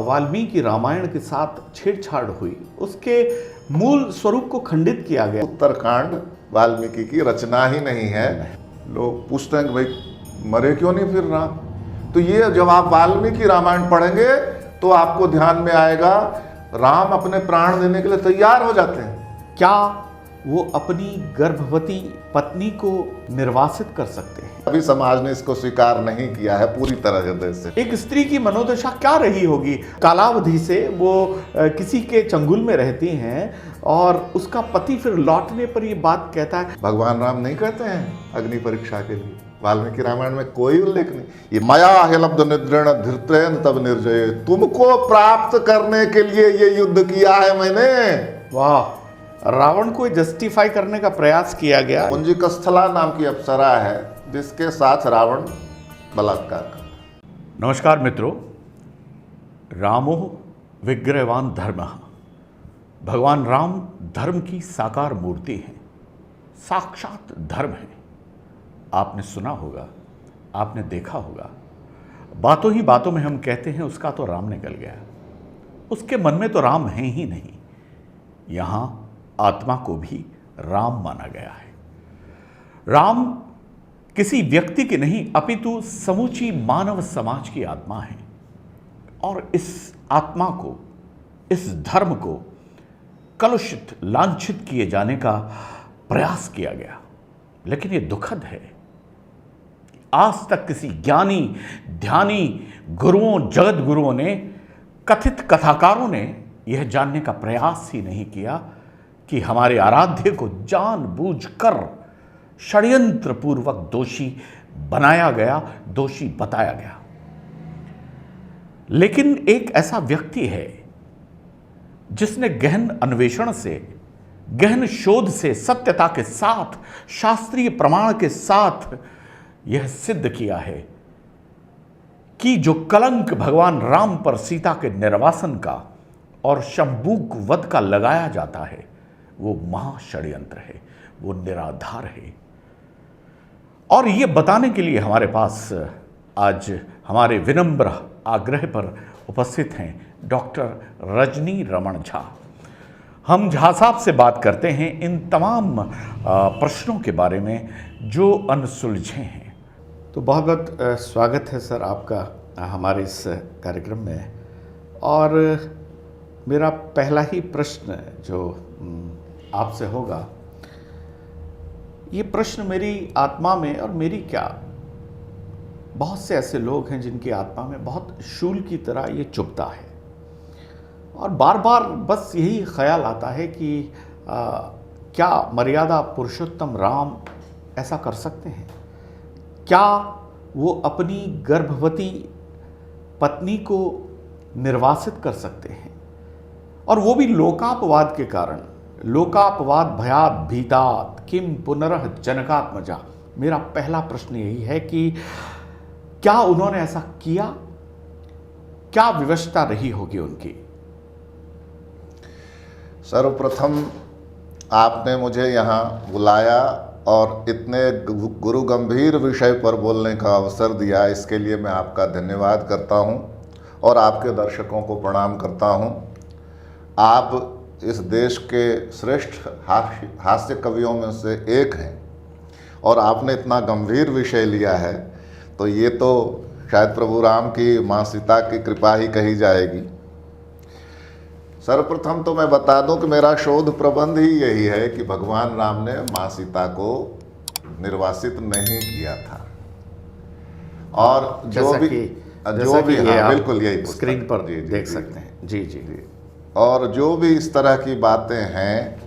वाल्मीकि रामायण के साथ छेड़छाड़ हुई, उसके मूल स्वरूप को खंडित किया गया। उत्तरकांड वाल्मीकि की रचना ही नहीं है। लोग पूछते हैं कि भाई मरे क्यों नहीं फिर राम? तो ये जब आप वाल्मीकि रामायण पढ़ेंगे तो आपको ध्यान में आएगा राम अपने प्राण देने के लिए तैयार हो जाते हैं। क्या वो अपनी गर्भवती पत्नी को निर्वासित कर सकते हैं? अभी समाज ने इसको स्वीकार नहीं किया है पूरी तरह हृदय से। एक स्त्री की मनोदशा क्या रही होगी? कालावधि से वो किसी के चंगुल में रहती हैं और उसका पति फिर लौटने पर ये बात कहता है। भगवान राम नहीं कहते हैं अग्नि परीक्षा के लिए? वाल्मीकि रामायण में कोई उल्लेख नहीं। ये माया हिलब्ध निद्रण धृत्रेण तब निर्जय, तुमको प्राप्त करने के लिए ये युद्ध किया है मैंने। वाह, रावण को जस्टिफाई करने का प्रयास किया गया। पुंजिकस्थला नाम की अप्सरा है जिसके साथ रावण बलात्कार करता। नमस्कार मित्रों, रामो विग्रहवान धर्मः। भगवान राम धर्म की साकार मूर्ति हैं, साक्षात धर्म है। आपने सुना होगा, आपने देखा होगा, बातों ही बातों में हम कहते हैं उसका तो राम निकल गया, उसके मन में तो राम है ही नहीं। यहां आत्मा को भी राम माना गया है। राम किसी व्यक्ति की नहीं अपितु समूची मानव समाज की आत्मा है और इस आत्मा को, इस धर्म को कलुषित, लांछित किए जाने का प्रयास किया गया। लेकिन ये दुखद है, आज तक किसी ज्ञानी, ध्यानी, गुरुओं, जगत गुरुओं ने, कथित कथाकारों ने यह जानने का प्रयास ही नहीं किया कि हमारे आराध्य को जानबूझकर षड्यंत्र पूर्वक दोषी बनाया गया, दोषी बताया गया। लेकिन एक ऐसा व्यक्ति है जिसने गहन अन्वेषण से, गहन शोध से, सत्यता के साथ, शास्त्रीय प्रमाण के साथ यह सिद्ध किया है कि जो कलंक भगवान राम पर सीता के निर्वासन का और शंबूक वध का लगाया जाता है वो महाषड्यंत्र है, वो निराधार है। और ये बताने के लिए हमारे पास आज हमारे विनम्र आग्रह पर उपस्थित हैं डॉक्टर रजनी रमण झा। हम झा साहब से बात करते हैं इन तमाम प्रश्नों के बारे में जो अनसुलझे हैं। तो बहुत बहुत स्वागत है सर आपका हमारे इस कार्यक्रम में। और मेरा पहला ही प्रश्न जो आपसे होगा, ये प्रश्न मेरी आत्मा में, और मेरी क्या, बहुत से ऐसे लोग हैं जिनकी आत्मा में बहुत शूल की तरह ये चुभता है और बार बार बस यही ख्याल आता है कि क्या मर्यादा पुरुषोत्तम राम ऐसा कर सकते हैं? क्या वो अपनी गर्भवती पत्नी को निर्वासित कर सकते हैं? और वो भी लोकापवाद के कारण। लोकापवाद भयात भीतात किम पुनरः जनकात्मजा। मेरा पहला प्रश्न यही है कि क्या उन्होंने ऐसा किया? क्या विवशता रही होगी उनकी? सर्वप्रथम आपने मुझे यहाँ बुलाया और इतने गुरु गंभीर विषय पर बोलने का अवसर दिया, इसके लिए मैं आपका धन्यवाद करता हूँ और आपके दर्शकों को प्रणाम करता हूँ। आप इस देश के श्रेष्ठ हास्य कवियों में से एक हैं और आपने इतना गंभीर विषय लिया है, तो ये तो शायद प्रभु राम की माँ सीता की कृपा ही कही जाएगी। सर्वप्रथम तो मैं बता दूं कि मेरा शोध प्रबंध ही यही है कि भगवान राम ने माँ सीता को निर्वासित नहीं किया था। और जो भी हाँ, बिल्कुल यही स्क्रीन पर देख सकते हैं। जी जी जी। और जो भी इस तरह की बातें हैं,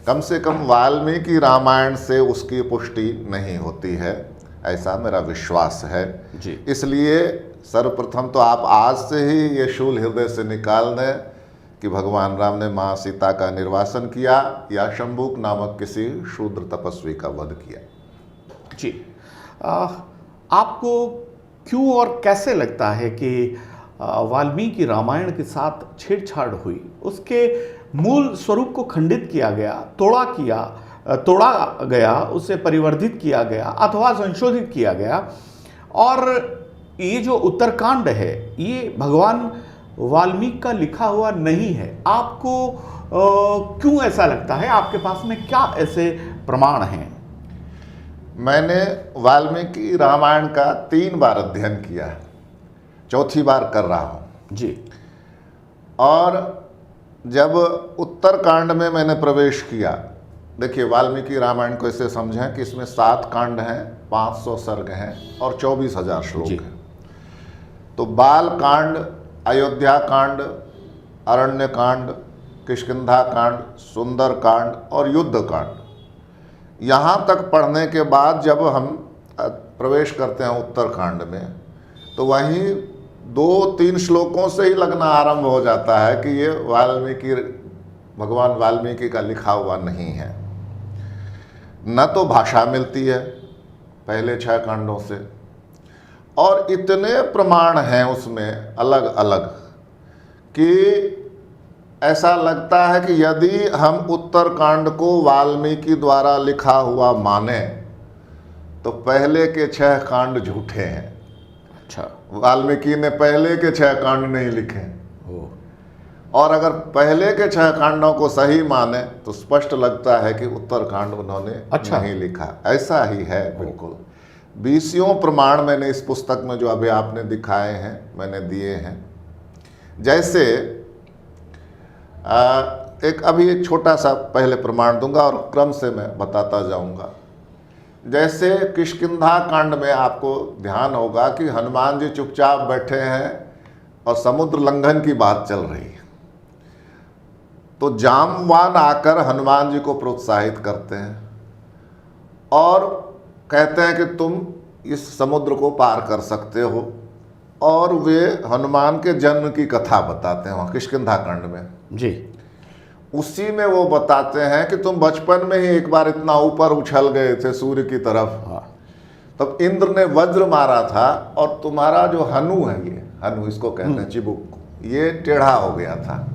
कम से कम वाल्मीकि रामायण से उसकी पुष्टि नहीं होती है, ऐसा मेरा विश्वास है जी। इसलिए सर्वप्रथम तो आप आज से ही ये शूल हृदय से निकाल दें कि भगवान राम ने माँ सीता का निर्वासन किया या शंबुक नामक किसी शूद्र तपस्वी का वध किया। जी, आपको क्यों और कैसे लगता है कि वाल्मीकि रामायण के साथ छेड़छाड़ हुई, उसके मूल स्वरूप को खंडित किया गया, तोड़ा गया, उसे परिवर्धित किया गया अथवा संशोधित किया गया? और ये जो उत्तरकांड है ये भगवान वाल्मीकि का लिखा हुआ नहीं है। आपको क्यों ऐसा लगता है? आपके पास में क्या ऐसे प्रमाण हैं? मैंने वाल्मीकि रामायण का 3 बार अध्ययन किया है, चौथी बार कर रहा हूँ जी। और जब उत्तरकांड में मैंने प्रवेश किया, देखिए वाल्मीकि रामायण को ऐसे समझें कि इसमें 7 कांड हैं, 500 सर्ग हैं और 24,000 श्लोक जी। हैं। तो बाल कांड, अयोध्या कांड, अरण्य कांड, किष्किंधा कांड, सुंदर कांड और युद्ध कांड, यहाँ तक पढ़ने के बाद जब हम प्रवेश करते हैं उत्तरकांड में, तो वहीं 2-3 श्लोकों से ही लगना आरंभ हो जाता है कि ये भगवान वाल्मीकि का लिखा हुआ नहीं है। न तो भाषा मिलती है पहले 6 कांडों से, और इतने प्रमाण हैं उसमें अलग अलग कि ऐसा लगता है कि यदि हम उत्तरकांड को वाल्मीकि द्वारा लिखा हुआ माने तो पहले के 6 कांड झूठे हैं। अच्छा। वाल्मीकि ने पहले के 6 कांड नहीं लिखे। और अगर पहले के 6 कांडों को सही माने तो स्पष्ट लगता है कि उत्तरकांड उन्होंने नहीं लिखा। ऐसा ही है बिल्कुल। 20 प्रमाण मैंने इस पुस्तक में जो अभी आपने दिखाए हैं मैंने दिए हैं। जैसे एक छोटा सा पहले प्रमाण दूंगा और क्रम से मैं बताता जाऊंगा। जैसे किष्किंधा कांड में आपको ध्यान होगा कि हनुमान जी चुपचाप बैठे हैं और समुद्र लंघन की बात चल रही है, तो जामवान आकर हनुमान जी को प्रोत्साहित करते हैं और कहते हैं कि तुम इस समुद्र को पार कर सकते हो, और वे हनुमान के जन्म की कथा बताते हैं वहाँ किष्किंधा कांड में जी। उसी में वो बताते हैं कि तुम बचपन में ही एक बार इतना ऊपर उछल गए थे सूर्य की तरफ, तब इंद्र ने वज्र मारा था और तुम्हारा जो हनु है, ये हनु इसको कहते हैं चिबुक, ये टेढ़ा हो गया था,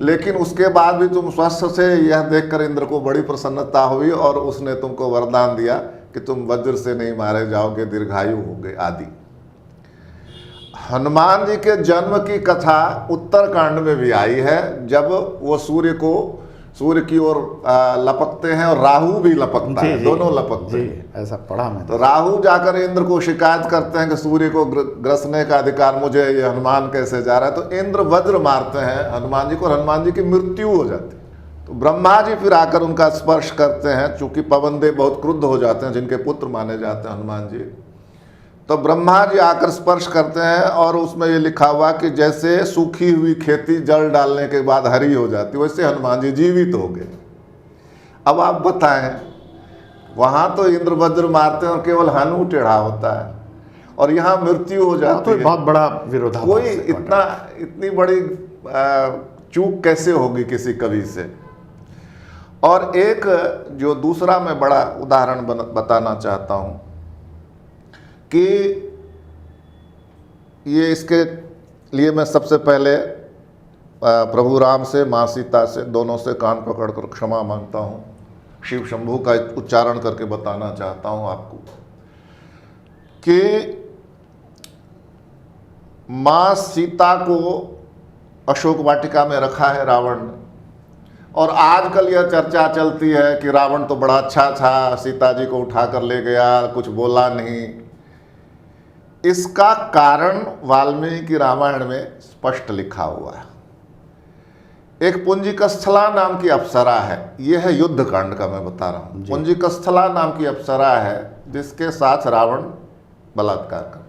लेकिन उसके बाद भी तुम स्वस्थ से, यह देखकर इंद्र को बड़ी प्रसन्नता हुई और उसने तुमको वरदान दिया कि तुम वज्र से नहीं मारे जाओगे, दीर्घायु होगे आदि। हनुमान जी के जन्म की कथा उत्तरकांड में भी आई है, जब वो सूर्य की ओर लपकते हैं और राहु भी लपकता है, दोनों लपकते हैं। ऐसा पढ़ा मैं। तो राहु जाकर इंद्र को शिकायत करते हैं कि सूर्य को ग्रसने का अधिकार मुझे, ये हनुमान कैसे जा रहा है। तो इंद्र वज्र मारते हैं हनुमान जी को और हनुमान जी की मृत्यु हो जाती है। तो ब्रह्मा जी फिर आकर उनका स्पर्श करते हैं, चूंकि पवनदेव बहुत क्रुद्ध हो जाते हैं, जिनके पुत्र माने जाते हैं हनुमान जी। तो ब्रह्मा जी आकर स्पर्श करते हैं और उसमें ये लिखा हुआ कि जैसे सूखी हुई खेती जल डालने के बाद हरी हो जाती, वैसे हनुमान जी जीवित हो गए। अब आप बताएं, वहां तो इंद्र वज्र मारते हैं और केवल हनु टेढ़ा होता है, और यहाँ मृत्यु हो जाती है। बहुत बड़ा विरोधाभास। कोई इतनी बड़ी चूक कैसे होगी किसी कवि से। और एक जो दूसरा मैं बड़ा उदाहरण बताना चाहता हूँ कि ये इसके लिए मैं सबसे पहले प्रभु राम से, माँ सीता से, दोनों से कान पकड़कर क्षमा मांगता हूँ। शिव शंभू का उच्चारण करके बताना चाहता हूँ आपको कि माँ सीता को अशोक वाटिका में रखा है रावण ने, और आजकल यह चर्चा चलती है कि रावण तो बड़ा अच्छा था, सीता जी को उठाकर ले गया, कुछ बोला नहीं। इसका कारण वाल्मीकि रामायण में स्पष्ट लिखा हुआ है। एक पुंजिकस्थला नाम की अप्सरा है, यह है युद्ध कांड का मैं बता रहा हूँ। पुंजिकस्थला नाम की अप्सरा है जिसके साथ रावण बलात्कार करता है।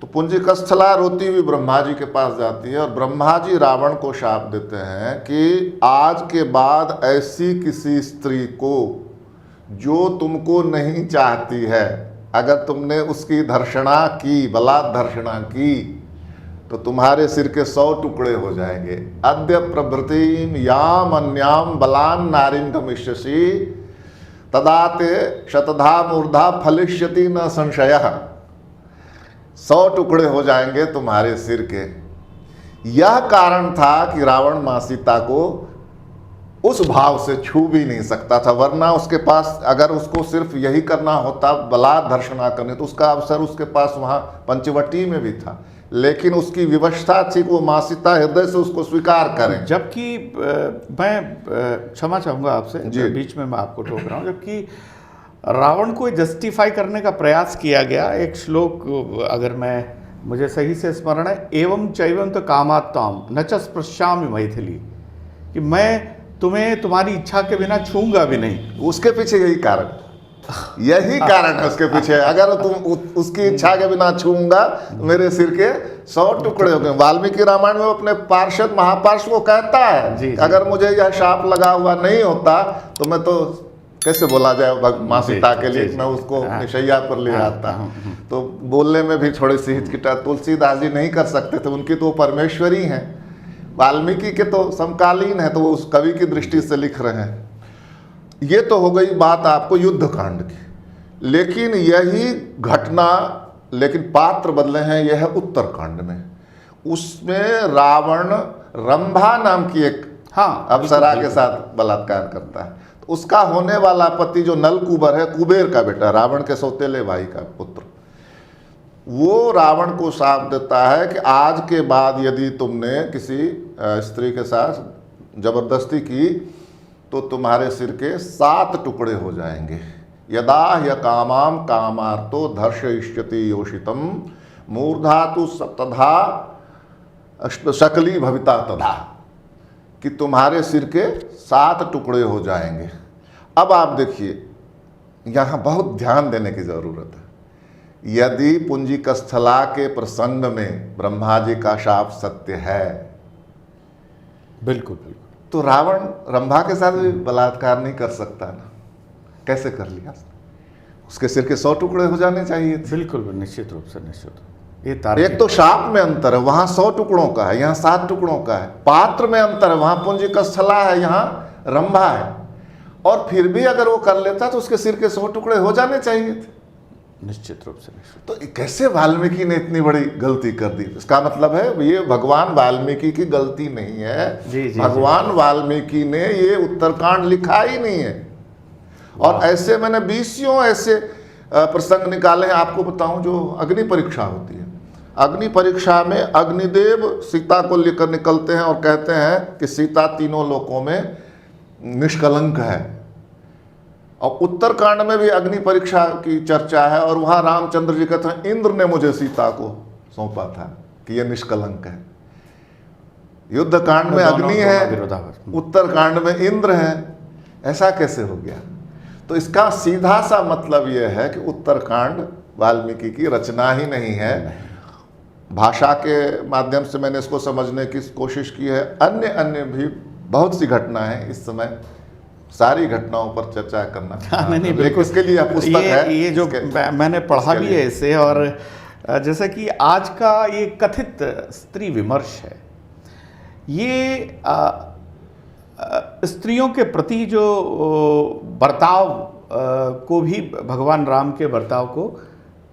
तो पुंजिकस्थला रोती हुई ब्रह्मा जी के पास जाती है और ब्रह्मा जी रावण को शाप देते हैं कि आज के बाद ऐसी किसी स्त्री को जो तुमको नहीं चाहती है, अगर तुमने उसकी धर्षणा की, बलात् धर्षणा की, तो तुम्हारे सिर के 100 टुकड़े हो जाएंगे। अद्य प्रभृतिम याम अन्याम बलान नारीम गमिष्यसि तदा ते शतधा मूर्धा फलिष्यति न संशयः। 100 टुकड़े हो जाएंगे तुम्हारे सिर के। यह कारण था कि रावण माँ सीता को उस भाव से छू भी नहीं सकता था, वरना उसके पास अगर उसको सिर्फ यही करना होता, बलात् धर्षणा करनी, तो उसका अवसर उसके पास वहाँ पंचवटी में भी था। लेकिन उसकी विवशता थी कि वो माँ सीता हृदय से उसको स्वीकार करें। जबकि मैं क्षमा चाहूँगा आपसे, जी। बीच में मैं आपको टोक रहा हूँ, जबकि रावण को जस्टिफाई करने का प्रयास किया गया। एक श्लोक अगर मुझे सही से स्मरण है, एवं चैवं तो कामात्ताम न च स्पृश्यामि मैथिली, कि मैं तुम्हें तुम्हारी इच्छा के बिना छूंगा भी नहीं। उसके पीछे यही कारण है उसके पीछे। अगर तुम उसकी इच्छा के बिना छूंगा मेरे सिर के 100 टुकड़े हो गए। वाल्मीकि रामायण में अपने पार्षद महापार्षद को कहता है जी, जी। अगर मुझे यह शाप लगा हुआ नहीं होता तो मैं तो कैसे बोला जाए माँ सीता के लिए मैं उसको निशैया पर ले आता। तो बोलने में भी थोड़ी सी हिचकिचाहट तुलसीदास जी नहीं कर सकते थे, उनकी तो परमेश्वरी हैं। वाल्मीकि के तो समकालीन है, तो वो उस कवि की दृष्टि से लिख रहे हैं। ये तो हो गई बात आपको युद्ध कांड की, लेकिन यही घटना लेकिन पात्र बदले हैं। यह उत्तर कांड में, उसमें रावण रंभा नाम की एक अप्सरा के साथ बलात्कार करता है। तो उसका होने वाला पति जो नलकूबर है, कुबेर का बेटा, रावण के सौतेले भाई का पुत्र, वो रावण को शाप देता है कि आज के बाद यदि तुमने किसी स्त्री के साथ जबरदस्ती की तो तुम्हारे सिर के 7 टुकड़े हो जाएंगे। यदा ह्य कामाम कामार्तो धर्षयिष्यति योषितम मूर्धातु सप्तधा शकली भविता तथा, कि तुम्हारे सिर के 7 टुकड़े हो जाएंगे। अब आप देखिए, यहाँ बहुत ध्यान देने की जरूरत है। यदि पुंजिकस्थला के प्रसंग में ब्रह्मा जी का शाप सत्य है, बिल्कुल बिल्कुल, तो रावण रंभा के साथ भी बलात्कार नहीं कर सकता ना? कैसे कर लिया? उसके सिर के 100 टुकड़े हो जाने चाहिए थे। बिल्कुल, निश्चित रूप से, निश्चित। ये एक तो शाप में अंतर है, वहां 100 टुकड़ों का है, यहाँ 7 टुकड़ों का है। पात्र में अंतर है, वहां पुंजिकस्थला है, यहाँ रंभा है। और फिर भी अगर वो कर लेता तो उसके सिर के 100 टुकड़े हो जाने चाहिए थे। निश्चित रूप से, निश्चित। तो कैसे वाल्मीकि ने इतनी बड़ी गलती कर दी? इसका मतलब है ये भगवान वाल्मीकि की गलती नहीं है। जी, जी, भगवान वाल्मीकि ने ये उत्तरकांड लिखा ही नहीं है। और ऐसे मैंने 20 ऐसे प्रसंग निकाले हैं। आपको बताऊं, जो अग्नि परीक्षा होती है, अग्नि परीक्षा में अग्निदेव सीता को लेकर निकलते हैं और कहते हैं कि सीता तीनों लोकों में निष्कलंक है। और उत्तरकांड में भी अग्नि परीक्षा की चर्चा है, और वहां रामचंद्र जी कहते हैं इंद्र ने मुझे सीता को सौंपा था कि यह निष्कलंक है। युद्ध कांड में अग्नि है, उत्तरकांड में इंद्र है। ऐसा कैसे हो गया? तो इसका सीधा सा मतलब यह है कि उत्तरकांड वाल्मीकि की रचना ही नहीं है। भाषा के माध्यम से मैंने इसको समझने की कोशिश की है। अन्य भी बहुत सी घटना है, इस समय सारी घटनाओं पर चर्चा करना नहीं, बिल्कुल। इसके लिए पुस्तक है, ये जो मैंने पढ़ा भी है इसे। और जैसे कि आज का ये कथित स्त्री विमर्श है, ये स्त्रियों के प्रति जो बर्ताव को भी भगवान राम के बर्ताव को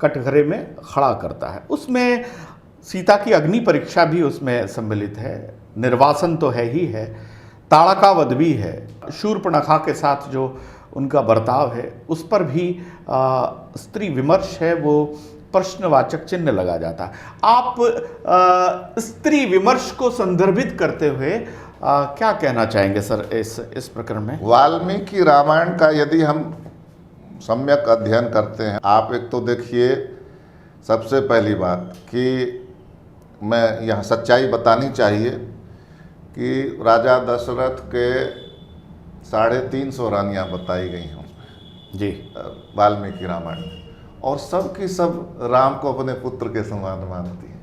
कटघरे में खड़ा करता है। उसमें सीता की अग्नि परीक्षा भी उसमें सम्मिलित है, निर्वासन तो है ही है, ताड़का वध भी है, शूर्पणखा के साथ जो उनका बर्ताव है उस पर भी स्त्री विमर्श है, वो प्रश्नवाचक चिन्ह लगा जाता है। आप स्त्री विमर्श को संदर्भित करते हुए क्या कहना चाहेंगे सर इस प्रकरण में? वाल्मीकि रामायण का यदि हम सम्यक अध्ययन करते हैं, आप एक तो देखिए, सबसे पहली बात कि मैं यहाँ सच्चाई बतानी चाहिए कि राजा दशरथ के 350 रानियाँ बताई गई हैं जी वाल्मीकि रामायण में, और सब की सब राम को अपने पुत्र के समान मानती हैं।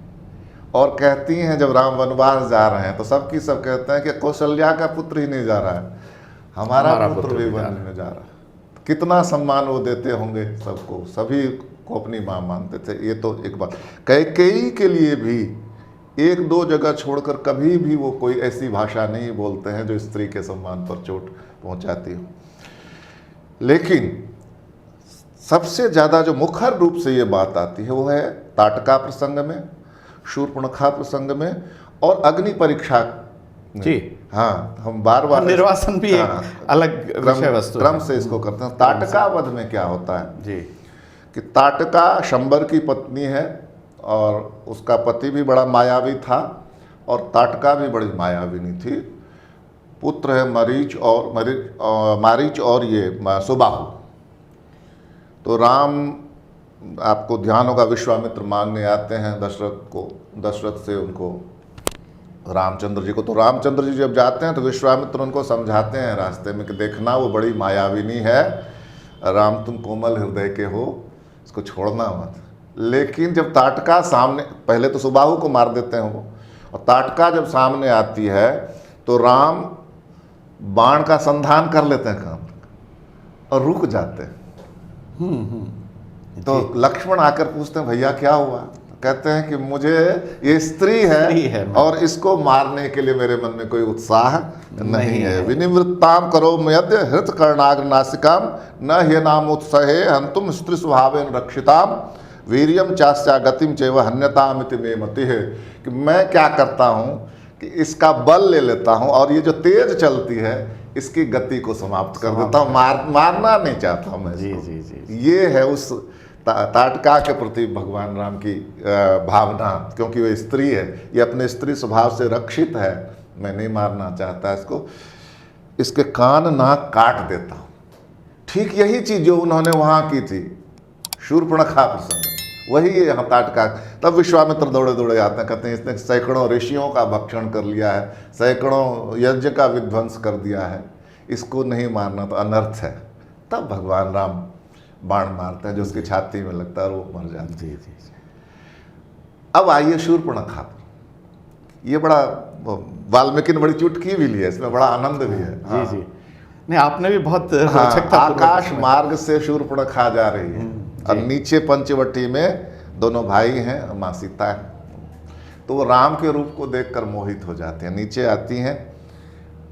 और कहती हैं, जब राम वनवास जा रहे हैं तो सब की सब कहते हैं कि कौशल्या का पुत्र ही नहीं जा रहा है, हमारा पुत्र भी वन में जा रहा है। कितना सम्मान वो देते होंगे सबको, सभी को अपनी माँ मानते थे। ये तो एक बात। कैकेयी के लिए भी 1-2 जगह छोड़कर कभी भी वो कोई ऐसी भाषा नहीं बोलते हैं जो स्त्री के सम्मान पर चोट पहुंचाती हो। लेकिन सबसे ज़्यादा जो मुखर रूप से ये बात आती है वो है ताटका प्रसंग में, शूर्पणखा प्रसंग में और अग्नि परीक्षा जी। हाँ, हम बार निर्वासन भी एक अलग विषय वस्तु क्रम से इसको करते हैं। ताटका वध में क्या होता है जी, कि ताटका शंबर की पत्नी है और उसका पति भी बड़ा मायावी था और ताटका भी बड़ी मायाविनी थी। पुत्र है मारीच और ये सुबाहु। तो राम, आपको ध्यान होगा, विश्वामित्र मांगने आते हैं दशरथ से उनको, रामचंद्र जी को। तो रामचंद्र जी जब जाते हैं तो विश्वामित्र उनको समझाते हैं रास्ते में कि देखना वो बड़ी मायाविनी है, राम तुम कोमल हृदय के हो, इसको छोड़ना मत। लेकिन जब ताटका सामने, पहले तो सुबाहु को मार देते हैं वो, और ताटका जब सामने आती है तो राम बाण का संधान कर लेते हैं काम और रुक जाते हैं। तो लक्ष्मण आकर पूछते हैं भैया क्या हुआ? कहते हैं कि मुझे ये स्त्री है और इसको मारने के लिए मेरे मन में कोई उत्साह नहीं है। विनिवृत्ताम करो मयद्य हृत कर्णाग्र नासिकाम न ह्य नाम उत्सहे हंतुम स्त्री स्वभावेन रक्षिताम वीर्यम चास्या गतिम चैव हन्यताम इति मे मति है। कि मैं क्या करता हूँ कि इसका बल ले लेता हूँ और ये जो तेज चलती है इसकी गति को समाप्त कर देता हूँ, मारना नहीं चाहता मैं इसको। जी। ये है उस ताटका के प्रति भगवान राम की भावना, क्योंकि वो स्त्री है, ये अपने स्त्री स्वभाव से रक्षित है, मैं नहीं मारना चाहता इसको, इसके कान नाक काट देता हूँ। ठीक यही चीज जो उन्होंने वहां की थी शूर्पणखा प्रसंग, वही यहाँ ताटका। तब विश्वामित्र दौड़े दौड़े आते हैं, कहते हैं इसने सैकड़ों ऋषियों का भक्षण कर लिया है, सैकड़ों यज्ञ का विध्वंस कर दिया है, इसको नहीं मारना तो अनर्थ है। तब भगवान राम बाण मारते हैं जो उसकी छाती में लगता है और वो मर जाता है। जी। अब आइए शूर्पणखा पर। ये बड़ा, वाल्मीकि ने बड़ी चुटकी भी ली है, इसमें बड़ा आनंद भी है। जी। नहीं, आपने भी बहुत आकाश मार्ग से शूर्पणखा जा रही है और नीचे पंचवटी में दोनों भाई हैं, माँ सीता है। तो वो राम के रूप को देखकर मोहित हो जाते हैं, नीचे आती हैं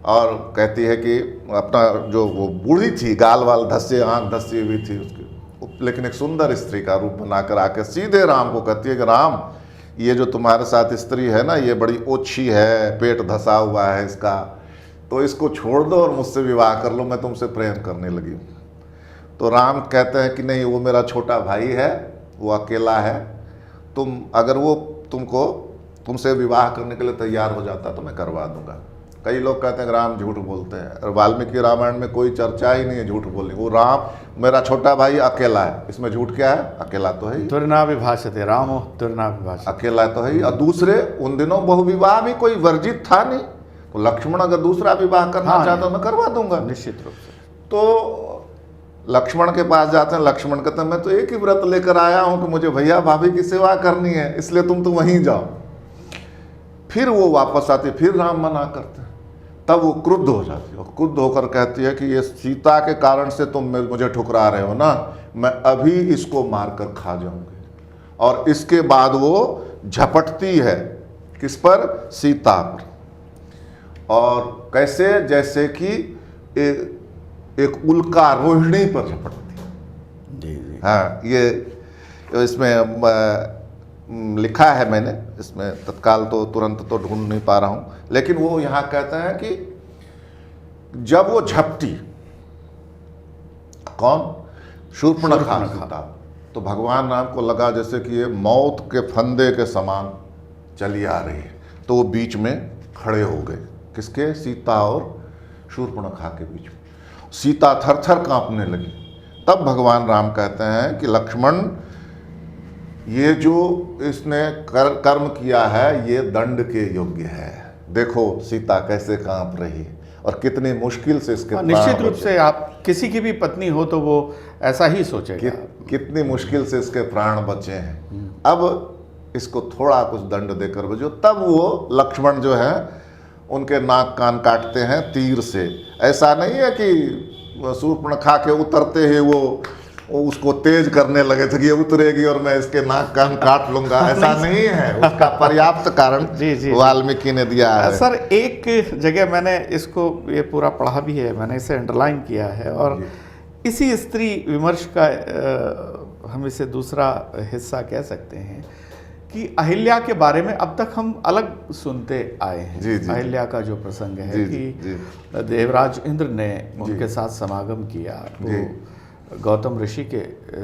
और कहती है कि अपना जो वो बूढ़ी थी, गाल वाल धसे, आँख धसी हुई थी उसकी, लेकिन एक सुंदर स्त्री का रूप बनाकर आके सीधे राम को कहती है कि राम, ये जो तुम्हारे साथ स्त्री है ना, ये बड़ी ओछी है, पेट धसा हुआ है इसका, तो इसको छोड़ दो और मुझसे विवाह कर लो, मैं तुमसे प्रेम करने लगी हूँ। तो राम कहते हैं कि नहीं, वो मेरा छोटा भाई है, वो अकेला है, तुम अगर वो तुमसे विवाह करने के लिए तैयार हो जाता तो मैं करवा दूंगा। कई लोग कहते हैं कि राम झूठ बोलते हैं, और वाल्मीकि रामायण में कोई चर्चा ही नहीं है झूठ बोलने। वो राम मेरा छोटा भाई अकेला है, इसमें झूठ क्या है? अकेला तो है ही। तुरनाभिभाषते रामो तुरनाभिभाषते, अकेला तो है ही। और दूसरे, उन दिनों बहुविवाह भी कोई वर्जित था नहीं, तो लक्ष्मण अगर दूसरा विवाह करना चाहता तो मैं करवा दूंगा निश्चित रूप से। तो लक्ष्मण के पास जाते हैं, लक्ष्मण कहते हैं मैं तो एक ही व्रत लेकर आया हूं कि मुझे भैया भाभी की सेवा करनी है, इसलिए तुम तो वहीं जाओ। फिर वो वापस आती, फिर राम मना करते हैं। तब वो क्रुद्ध हो जाती है और क्रुद्ध होकर कहती है कि ये सीता के कारण से तुम मुझे ठुकरा रहे हो ना, मैं अभी इसको मारकर खा जाऊंगी। और इसके बाद वो झपटती है किस पर? सीता पर। और कैसे? जैसे कि एक उल्का रोहिणी पर झपटती है। जी। हाँ, ये इसमें लिखा है मैंने, इसमें तत्काल तो तुरंत तो ढूंढ नहीं पा रहा हूं, लेकिन वो यहाँ कहते हैं कि जब वो झपटी, कौन? शूर्पणखा सीता, तो भगवान राम को लगा जैसे कि ये मौत के फंदे के समान चली आ रही है, तो वो बीच में खड़े हो गए। किसके? सीता और शूर्पणखा के बीच में। सीता थर थर कांपने लगी। तब भगवान राम कहते हैं कि लक्ष्मण, ये जो इसने कर्म किया है ये दंड के योग्य है। देखो सीता कैसे कांप रही है और कितनी मुश्किल से इसके प्राण निश्चित रूप से आप किसी की भी पत्नी हो तो वो ऐसा ही सोचेगा। कितनी मुश्किल से इसके प्राण बचे हैं, अब इसको थोड़ा कुछ दंड देकर भेजो। तब वो लक्ष्मण जो है उनके नाक कान काटते हैं तीर से। ऐसा नहीं है कि शूर्पणखा के उतरते ही वो उसको तेज करने लगे थे कि ये उतरेगी और मैं इसके नाक कान काट लूंगा, ऐसा नहीं है। उसका पर्याप्त कारण वाल्मीकि ने दिया है। सर, एक जगह मैंने इसको ये पूरा पढ़ा भी है, मैंने इसे अंडरलाइन किया है, और इसी स्त्री विमर्श का हम इसे दूसरा हिस्सा कह सकते हैं कि अहिल्या के बारे में अब तक हम अलग सुनते आए हैं। अहिल्या का जो प्रसंग है कि देवराज इंद्र ने उनके साथ समागम किया, वो गौतम ऋषि के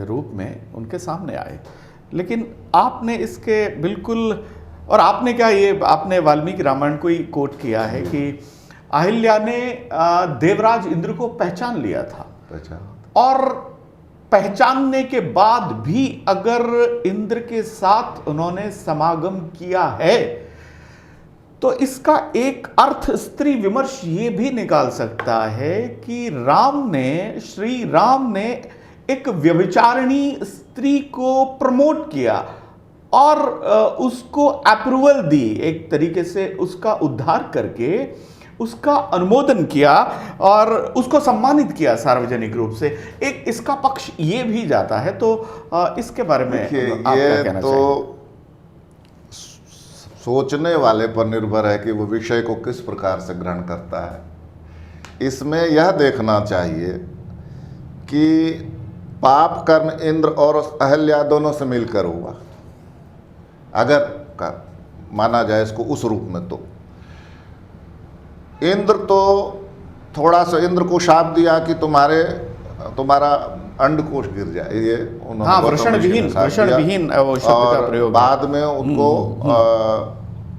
रूप में उनके सामने आए, लेकिन आपने इसके बिल्कुल, और आपने क्या, ये आपने वाल्मीकि रामायण को ही कोट किया है कि अहिल्या ने देवराज इंद्र को पहचान लिया था, और पहचानने के बाद भी अगर इंद्र के साथ उन्होंने समागम किया है तो इसका एक अर्थ स्त्री विमर्श ये भी निकाल सकता है कि श्री राम ने एक व्यभिचारिणी स्त्री को प्रमोट किया और उसको अप्रूवल दी, एक तरीके से उसका उद्धार करके उसका अनुमोदन किया और उसको सम्मानित किया सार्वजनिक रूप से। एक इसका पक्ष ये भी जाता है, तो इसके बारे में आप क्या कहना तो सोचने वाले पर निर्भर है कि वो विषय को किस प्रकार से ग्रहण करता है। इसमें यह देखना चाहिए कि पाप कर्म इंद्र और अहिल्या दोनों से मिलकर हुआ, अगर माना जाए इसको उस रूप में। तो इंद्र तो थोड़ा सा इंद्र को शाप दिया कि तुम्हारा अंडकोश गिर जाए, ये उन्होंने वृषण विहीन वो शब्द का प्रयोग। बाद में उनको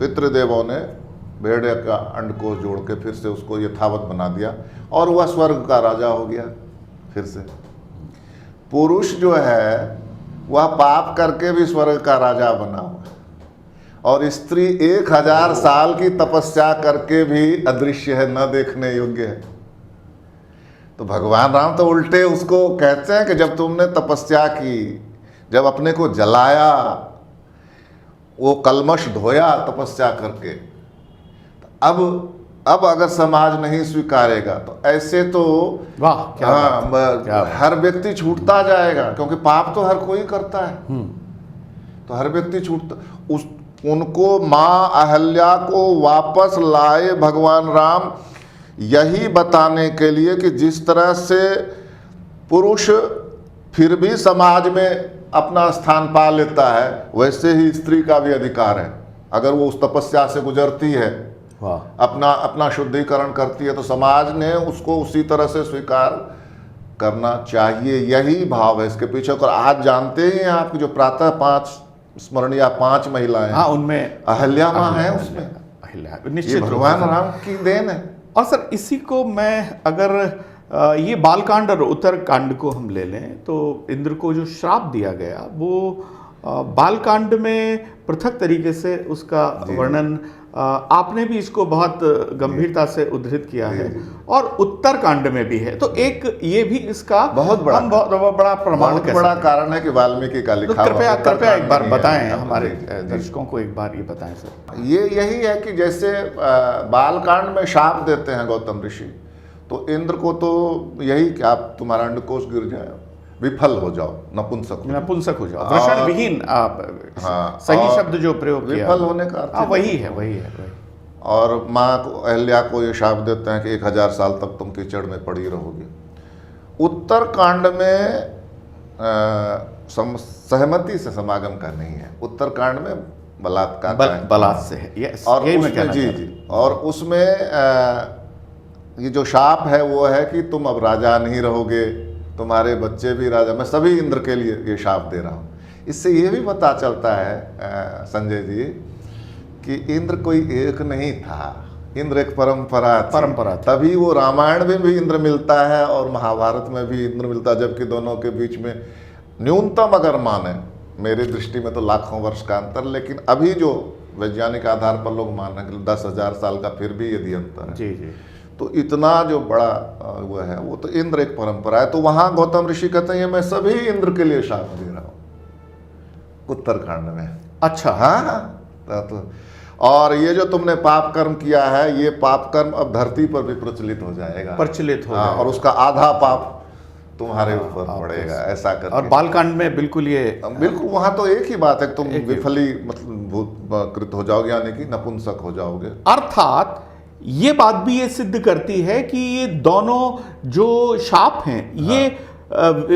पितृदेवों ने भेड़िया का अंडकोश जोड़ के फिर से उसको यथावत बना दिया और वह स्वर्ग का राजा हो गया। फिर से पुरुष जो है वह पाप करके भी स्वर्ग का राजा बना हुआ, और स्त्री 1000 साल की तपस्या करके भी अदृश्य है, न देखने योग्य है। तो भगवान राम तो उल्टे उसको कहते हैं कि जब तुमने तपस्या की, जब अपने को जलाया, वो कलमश धोया तपस्या करके, अब अगर समाज नहीं स्वीकारेगा तो ऐसे तो हर व्यक्ति छूटता जाएगा, क्योंकि पाप तो हर कोई करता है। तो हर व्यक्ति छूटता, उनको माँ अहिल्या को वापस लाए भगवान राम यही बताने के लिए कि जिस तरह से पुरुष फिर भी समाज में अपना स्थान पा लेता है, वैसे ही स्त्री का भी अधिकार है। अगर वो उस तपस्या से गुजरती है, अपना शुद्धिकरण करती है, तो समाज ने उसको उसी तरह से स्वीकार करना चाहिए। यही भाव है इसके पीछे। और आज जानते ही हैं आपकी जो प्रातः 5 स्मरणीय 5 महिलाएं, उनमें अहिल्या माँ है, उसमें अहिल्या निश्चित भगवान राम की देन है। और सर इसी को मैं अगर ये बालकांड और उत्तरकांड को हम ले लें तो इंद्र को जो श्राप दिया गया वो बालकांड में पृथक तरीके से उसका वर्णन आपने भी इसको बहुत गंभीरता से उद्धृत किया है, और उत्तरकांड में भी है। तो एक ये भी इसका बहुत बड़ा प्रमाण, बहुत बड़ा कारण है कि वाल्मीकि का लिखा। तो कृपया एक बार बताएं, हमारे दर्शकों को एक बार ये बताएं सर। ये यही है कि जैसे बालकांड में शाप देते हैं गौतम ऋषि, तो इंद्र को तो यही कि आप तुम्हारा अंडकोश गिर जाए, विफल हो जाओ, नपुंसक हो जाओ, वृषण विहीन। सही शब्द जो प्रयोग किया, विफल होने का अर्थ वही है। और माँ को, अहिल्या को ये शाप देते हैं कि 1000 साल तक तुम कीचड़ में पड़ी रहोगी। उत्तरकांड में सहमति से समागम का नहीं है, उत्तरकांड में बलात्कार बलात् से है। यस, और उसमें जी और उसमें ये जो शाप है वो है कि तुम अब राजा नहीं रहोगे, तुम्हारे बच्चे भी राजा। मैं सभी इंद्र के लिए ये शाप दे रहा हूँ। इससे ये भी पता चलता है संजय जी कि इंद्र कोई एक नहीं था, इंद्र एक परंपरा थी। तभी वो रामायण में भी इंद्र मिलता है और महाभारत में भी इंद्र मिलता है, जबकि दोनों के बीच में न्यूनतम अगर माने, मेरी दृष्टि में तो लाखों वर्ष का अंतर, लेकिन अभी जो वैज्ञानिक आधार पर लोग मान रहे हैं 10,000 साल का, फिर भी यदि अंतर है। जी। तो इतना जो बड़ा वो है, वो तो इंद्र एक परंपरा है। तो वहां गौतम ऋषि कहते हैं मैं सभी इंद्र के लिए शाप दे रहा हूं, उत्तरकांड में। अच्छा। हाँ, तो और ये जो तुमने पाप कर्म किया है, ये पाप कर्म अब धरती पर भी प्रचलित हो जाएगा, और उसका आधा पाप तुम्हारे ऊपर पड़ेगा, ऐसा करके। और बालकांड में बिल्कुल वहां तो एक ही बात है, तुम विफली मतलब कृत हो जाओगे, यानी कि नपुंसक हो जाओगे। अर्थात ये बात भी ये सिद्ध करती है कि ये दोनों जो शाप हैं ये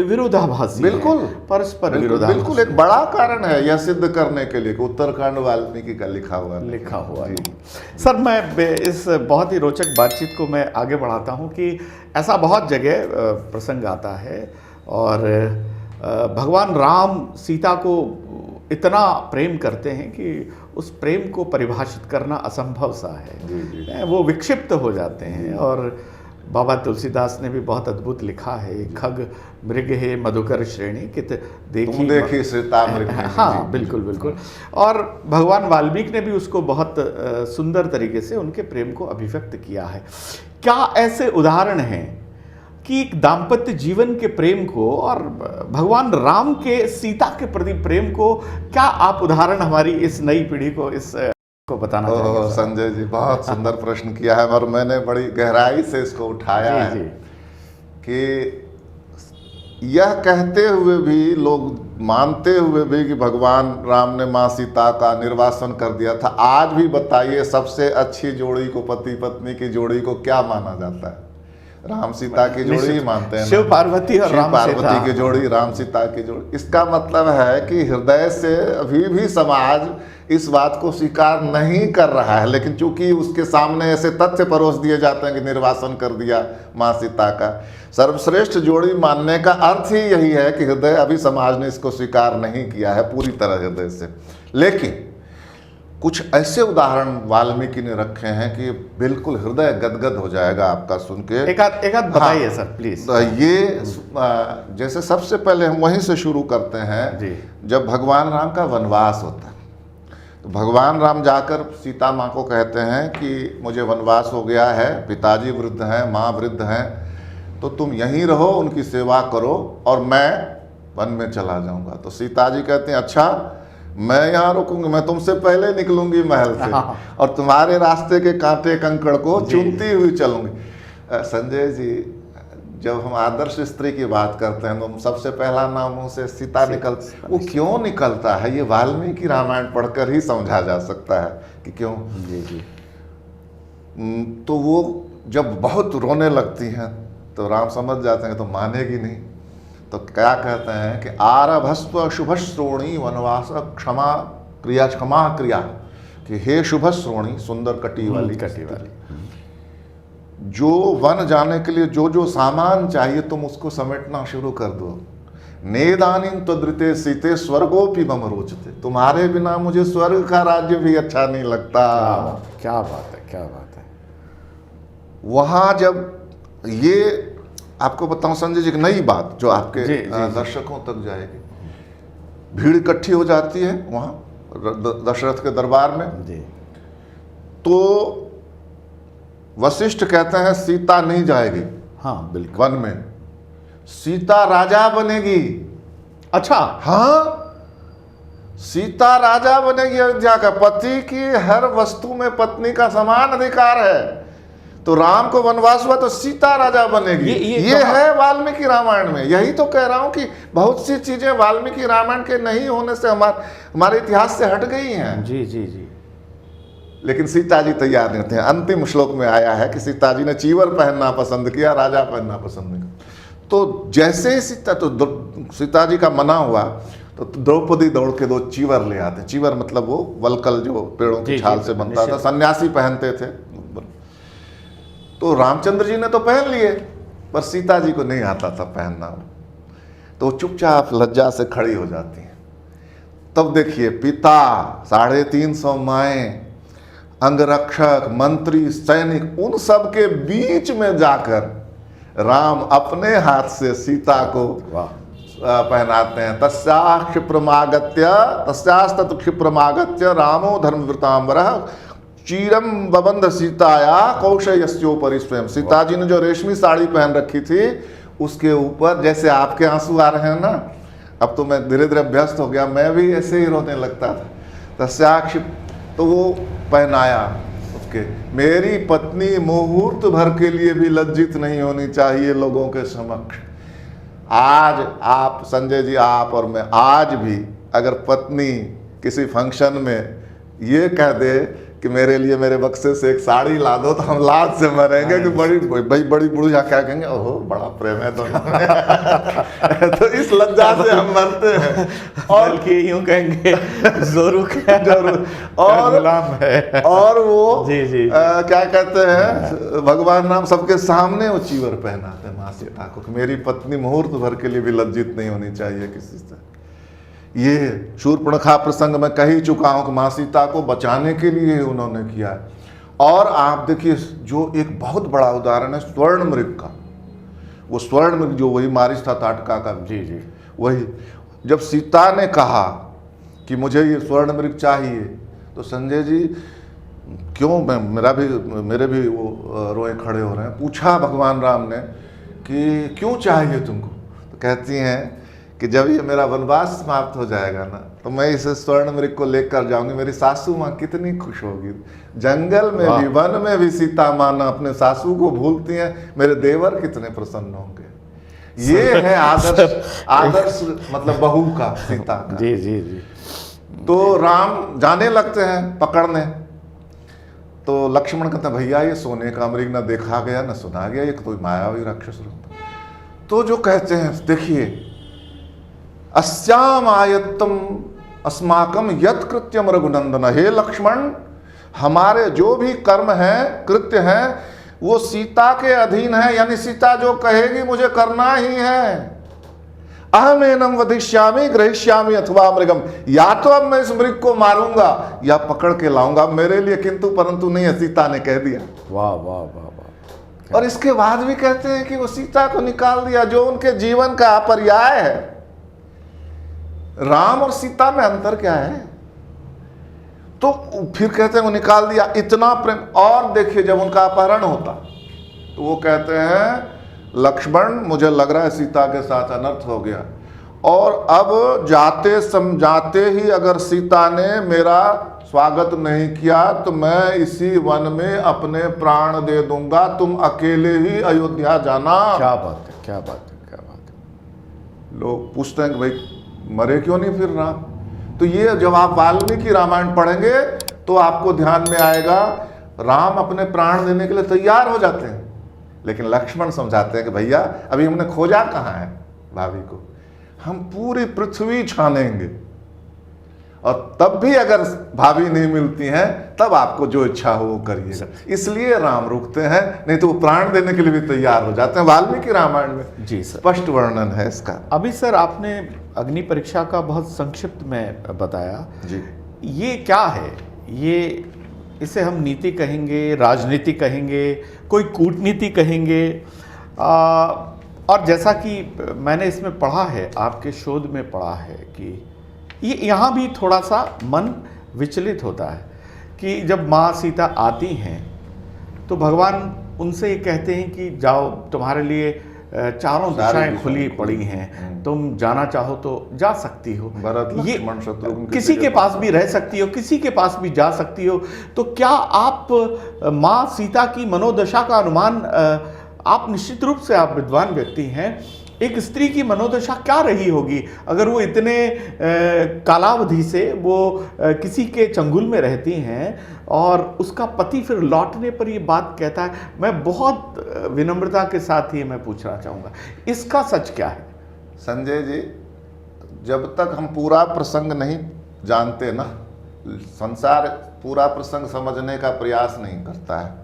विरोधाभासी, बिल्कुल परस्पर विरोधाभासी। बिल्कुल एक बड़ा कारण है यह सिद्ध करने के लिए कि उत्तरकांड वाल्मीकि का लिखा हुआ है। सर मैं इस बहुत ही रोचक बातचीत को मैं आगे बढ़ाता हूँ कि ऐसा बहुत जगह प्रसंग आता है, और भगवान राम सीता को इतना प्रेम करते हैं कि उस प्रेम को परिभाषित करना असंभव सा है। वो विक्षिप्त हो जाते हैं। और बाबा तुलसीदास ने भी बहुत अद्भुत लिखा है, खग मृग है मधुकर श्रेणी कित देखी श्रीता मृग। हाँ बिल्कुल बिल्कुल। और भगवान वाल्मीकि ने भी उसको बहुत सुंदर तरीके से उनके प्रेम को अभिव्यक्त किया है। क्या ऐसे उदाहरण हैं कि दाम्पत्य जीवन के प्रेम को और भगवान राम के सीता के प्रति प्रेम को, क्या आप उदाहरण हमारी इस नई पीढ़ी को को बताना चाहेंगे? संजय जी, बहुत सुंदर प्रश्न किया है और मैंने बड़ी गहराई से इसको उठाया है कि यह कहते हुए भी, लोग मानते हुए भी कि भगवान राम ने माँ सीता का निर्वासन कर दिया था, आज भी बताइए सबसे अच्छी जोड़ी को, पति पत्नी की जोड़ी को क्या माना जाता है? राम सीता की जोड़ी ही मानते हैं, शिव पार्वती और राम पार्वती की जोड़ी, राम सीता की जोड़ी। इसका मतलब है कि हृदय से अभी भी समाज इस बात को स्वीकार नहीं कर रहा है, लेकिन चूंकि उसके सामने ऐसे तथ्य परोस दिए जाते हैं कि निर्वासन कर दिया माँ सीता का। सर्वश्रेष्ठ जोड़ी मानने का अर्थ ही यही है कि हृदय, अभी समाज ने इसको स्वीकार नहीं किया है पूरी तरह हृदय से। लेकिन कुछ ऐसे उदाहरण वाल्मीकि ने रखे हैं कि बिल्कुल हृदय गदगद हो जाएगा आपका सुन के। एक आध बताइए सर प्लीज। ये जैसे सबसे पहले हम वहीं से शुरू करते हैं जी। जब भगवान राम का वनवास होता है तो भगवान राम जाकर सीता माँ को कहते हैं कि मुझे वनवास हो गया है, पिताजी वृद्ध हैं, माँ वृद्ध हैं, तो तुम यहीं रहो, उनकी सेवा करो और मैं वन में चला जाऊंगा। तो सीता जी कहते हैं अच्छा मैं यहाँ रुकूंगी, मैं तुमसे पहले निकलूंगी महल से और तुम्हारे रास्ते के कांटे कंकड़ को चुनती हुई चलूंगी। संजय जी, जब हम आदर्श स्त्री की बात करते हैं तो सबसे पहला नाम मुंह से सीता निकलता, वो क्यों निकलता है ये वाल्मीकि रामायण पढ़कर ही समझा जा सकता है कि क्यों। जी। तो वो जब बहुत रोने लगती हैं तो राम समझ जाते हैं तो मानेगी नहीं, तो क्या कहते हैं कि आरभस्व शुभ श्रोणी वनवास क्षमा क्रिया, कि हे शुभ श्रोणी, सुंदर कटी वाली, जो वन जाने के लिए जो जो सामान चाहिए तुम उसको समेटना शुरू कर दो। नेदानीं त्वदृते सीते स्वर्गोपि मम रोचते, तुम्हारे बिना मुझे स्वर्ग का राज्य भी अच्छा नहीं लगता। क्या बात है, क्या बात है। वहां जब ये आपको बताऊं संजय जी, एक नई बात जो आपके दर्शकों तक जाएगी। भीड़ इकट्ठी हो जाती है वहां दशरथ के दरबार में जी। तो वशिष्ठ कहते हैं सीता नहीं जाएगी, हाँ बिल्कुल, वन में सीता राजा बनेगी। अच्छा, हाँ, सीता राजा बनेगी अयोध्या का। पति की हर वस्तु में पत्नी का समान अधिकार है, तो राम को वनवास हुआ तो सीता राजा बनेगी। ये है वाल्मीकि रामायण में। यही तो कह रहा हूं कि बहुत सी चीजें वाल्मीकि रामायण के नहीं होने से हमारे इतिहास से हट गई हैं। जी जी जी। लेकिन सीता जी तैयार नहीं थे। अंतिम श्लोक में आया है कि सीता जी ने चीवर पहनना पसंद किया, राजा पहनना पसंद नहीं। तो जैसे ही सीता जी का मना हुआ तो द्रौपदी दौड़ के 2 चीवर ले आते। चीवर मतलब वो वलकल जो पेड़ों की छाल से बनता था, सन्यासी पहनते थे। तो रामचंद्र जी ने तो पहन लिए, पर सीता जी को नहीं आता था पहनना। तो चुपचाप लज्जा से खड़ी हो जाती हैं। तब देखिए, पिता, 350 माएँ, अंगरक्षक, मंत्री, सैनिक, उन सब के बीच में जाकर राम अपने हाथ से सीता को पहनाते हैं। तस्यास्ततु क्षिप्रमागत्य रामो धर्मवृतांबरः चीरम बबंध सीताया कौशयस्योपरि स्वयं। सीता जी ने जो रेशमी साड़ी पहन रखी थी उसके ऊपर, जैसे आपके आंसू आ रहे हैं ना, अब तो मैं धीरे धीरे अभ्यस्त हो गया, मैं भी ऐसे ही रोने लगता था। तस्याक्ष, तो वो पहनाया उसके। मेरी पत्नी मुहूर्त भर के लिए भी लज्जित नहीं होनी चाहिए लोगों के समक्ष। आज आप संजय जी, आप और मैं, आज भी अगर पत्नी किसी फंक्शन में ये कह दे कि मेरे लिए मेरे बक्से से एक साड़ी ला दो, तो हम लाज से मरेंगे कि बड़ी बुढ़िया क्या कहेंगे, ओहो बड़ा प्रेम है तो इस लज्जा से हम मरते हैं। और बल्कि यूं कहेंगे जरूर और गुलाम है। और वो जी। क्या कहते हैं, भगवान राम सबके सामने वो चीवर पहनाते हैं माँ सीता को, मेरी पत्नी मुहूर्त भर के लिए भी लज्जित नहीं होनी चाहिए किसी से। ये शूर्पणखा प्रसंग में कह ही चुका हूं कि माँ सीता को बचाने के लिए उन्होंने किया है। और आप देखिए जो एक बहुत बड़ा उदाहरण है स्वर्ण मृग का, वो स्वर्ण मृग जो वही मारिच था ताटका का, जी जी, वही जब सीता ने कहा कि मुझे ये स्वर्ण मृग चाहिए, तो संजय जी क्यों, मेरे भी वो रोए खड़े हो रहे हैं। पूछा भगवान राम ने कि क्यों चाहिए तुमको, तो कहती हैं कि जब ये मेरा वनवास समाप्त हो जाएगा ना, तो मैं इस स्वर्ण मृग को लेकर जाऊंगी, मेरी सासू माँ कितनी खुश होगी। जंगल में भी वन में भी सीता माँ ना अपने सासू को भूलती हैं, मेरे देवर कितने प्रसन्न होंगे। ये है आदर्श मतलब बहू का, सीता का। जी जी जी। तो राम जाने लगते हैं पकड़ने, तो लक्ष्मण कहते हैं भैया ये सोने का मृग न देखा गया न सुना गया, ये कोई मायावी राक्षस रूप। तो जो कहते हैं देखिए, अस्याम आयत्तम अस्माकम यत कृत्यम रघुनंदन, हे लक्ष्मण हमारे जो भी कर्म है कृत्य है वो सीता के अधीन है, यानी सीता जो कहेगी मुझे करना ही है। अहमेनम वधिष्यामि ग्रहिष्यामि अथवा मृगम, या तो अब मैं इस मृग को मारूंगा या पकड़ के लाऊंगा, मेरे लिए किंतु परंतु नहीं है, सीता ने कह दिया। वाह वाह वाह वाह। और इसके बाद भी कहते हैं कि वो सीता को निकाल दिया, जो उनके जीवन का अपर्याय है। राम और सीता में अंतर क्या है? तो फिर कहते हैं वो निकाल दिया, इतना प्रेम। और देखिए जब उनका अपहरण होता तो वो कहते हैं लक्ष्मण मुझे लग रहा है सीता के साथ अनर्थ हो गया, और अब जाते समझाते ही अगर सीता ने मेरा स्वागत नहीं किया तो मैं इसी वन में अपने प्राण दे दूंगा, तुम अकेले ही अयोध्या जाना। क्या बात है, क्या बात है, क्या बात है। लोग पूछते हैं कि भाई मरे क्यों नहीं फिर राम? तो ये जब आप वाल्मीकि रामायण पढ़ेंगे तो आपको ध्यान में आएगा, राम अपने प्राण देने के लिए तैयार हो जाते हैं, लेकिन लक्ष्मण समझाते हैं कि भैया अभी हमने खोजा कहाँ है भाभी को, हम पूरी पृथ्वी छानेंगे, और तब भी अगर भाभी नहीं मिलती हैं तब आपको जो इच्छा हो वो करिए। इसलिए राम रुकते हैं, नहीं तो वो प्राण देने के लिए भी तैयार हो जाते हैं। वाल्मीकि रामायण में जी सर, स्पष्ट वर्णन है इसका। अभी सर आपने अग्नि परीक्षा का बहुत संक्षिप्त में बताया जी, ये क्या है? ये इसे हम नीति कहेंगे, राजनीति कहेंगे, कोई कूटनीति कहेंगे, और जैसा कि मैंने इसमें पढ़ा है, आपके शोध में पढ़ा है कि ये यहाँ भी थोड़ा सा मन विचलित होता है कि जब माँ सीता आती हैं तो भगवान उनसे ये कहते हैं कि जाओ, तुम्हारे लिए चारों दिशाएं खुली पड़ी हैं, तुम जाना चाहो तो जा सकती हो, ये किसी के पास भी रह सकती हो, किसी के पास भी जा सकती हो। तो क्या आप माँ सीता की मनोदशा का अनुमान, आप निश्चित रूप से आप विद्वान व्यक्ति हैं, एक स्त्री की मनोदशा क्या रही होगी अगर वो इतने कालावधि से वो किसी के चंगुल में रहती हैं और उसका पति फिर लौटने पर ये बात कहता है? मैं बहुत विनम्रता के साथ ही मैं पूछना चाहूँगा, इसका सच क्या है? संजय जी, जब तक हम पूरा प्रसंग नहीं जानते ना, संसार पूरा प्रसंग समझने का प्रयास नहीं करता है।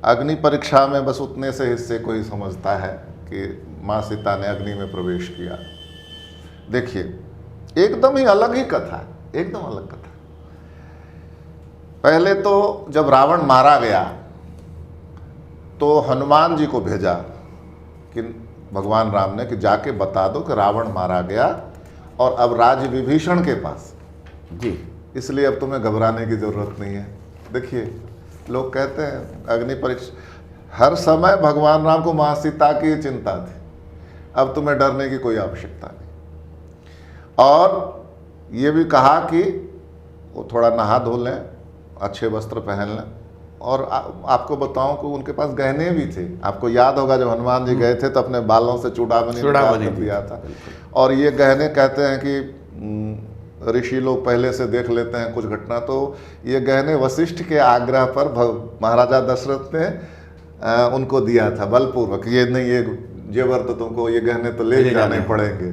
अग्नि परीक्षा में बस उतने से हिस्से को ही समझता है कि माँ सीता ने अग्नि में प्रवेश किया। देखिए एकदम ही अलग ही कथा है, एकदम अलग कथा। पहले तो जब रावण मारा गया तो हनुमान जी को भेजा कि भगवान राम ने कि जाके बता दो कि रावण मारा गया और अब राज्य विभीषण के पास जी, इसलिए अब तुम्हें घबराने की जरूरत नहीं है। देखिए लोग कहते हैं अग्नि परीक्षा, हर समय भगवान राम को माँ सीता की चिंता थी, अब तुम्हें डरने की कोई आवश्यकता नहीं। और ये भी कहा कि वो थोड़ा नहा धो लें, अच्छे वस्त्र पहन लें, और आपको बताऊं कि उनके पास गहने भी थे। आपको याद होगा जब हनुमान जी गए थे तो अपने बालों से चूड़ामणि निकाल दिया था, और ये गहने कहते हैं कि ऋषि लोग पहले से देख लेते हैं कुछ घटना, तो ये गहने वशिष्ठ के आग्रह पर महाराजा दशरथ ने उनको दिया था बलपूर्वक, ये नहीं ये जेवर तो तुमको, ये गहने तो ले जाने पड़ेंगे,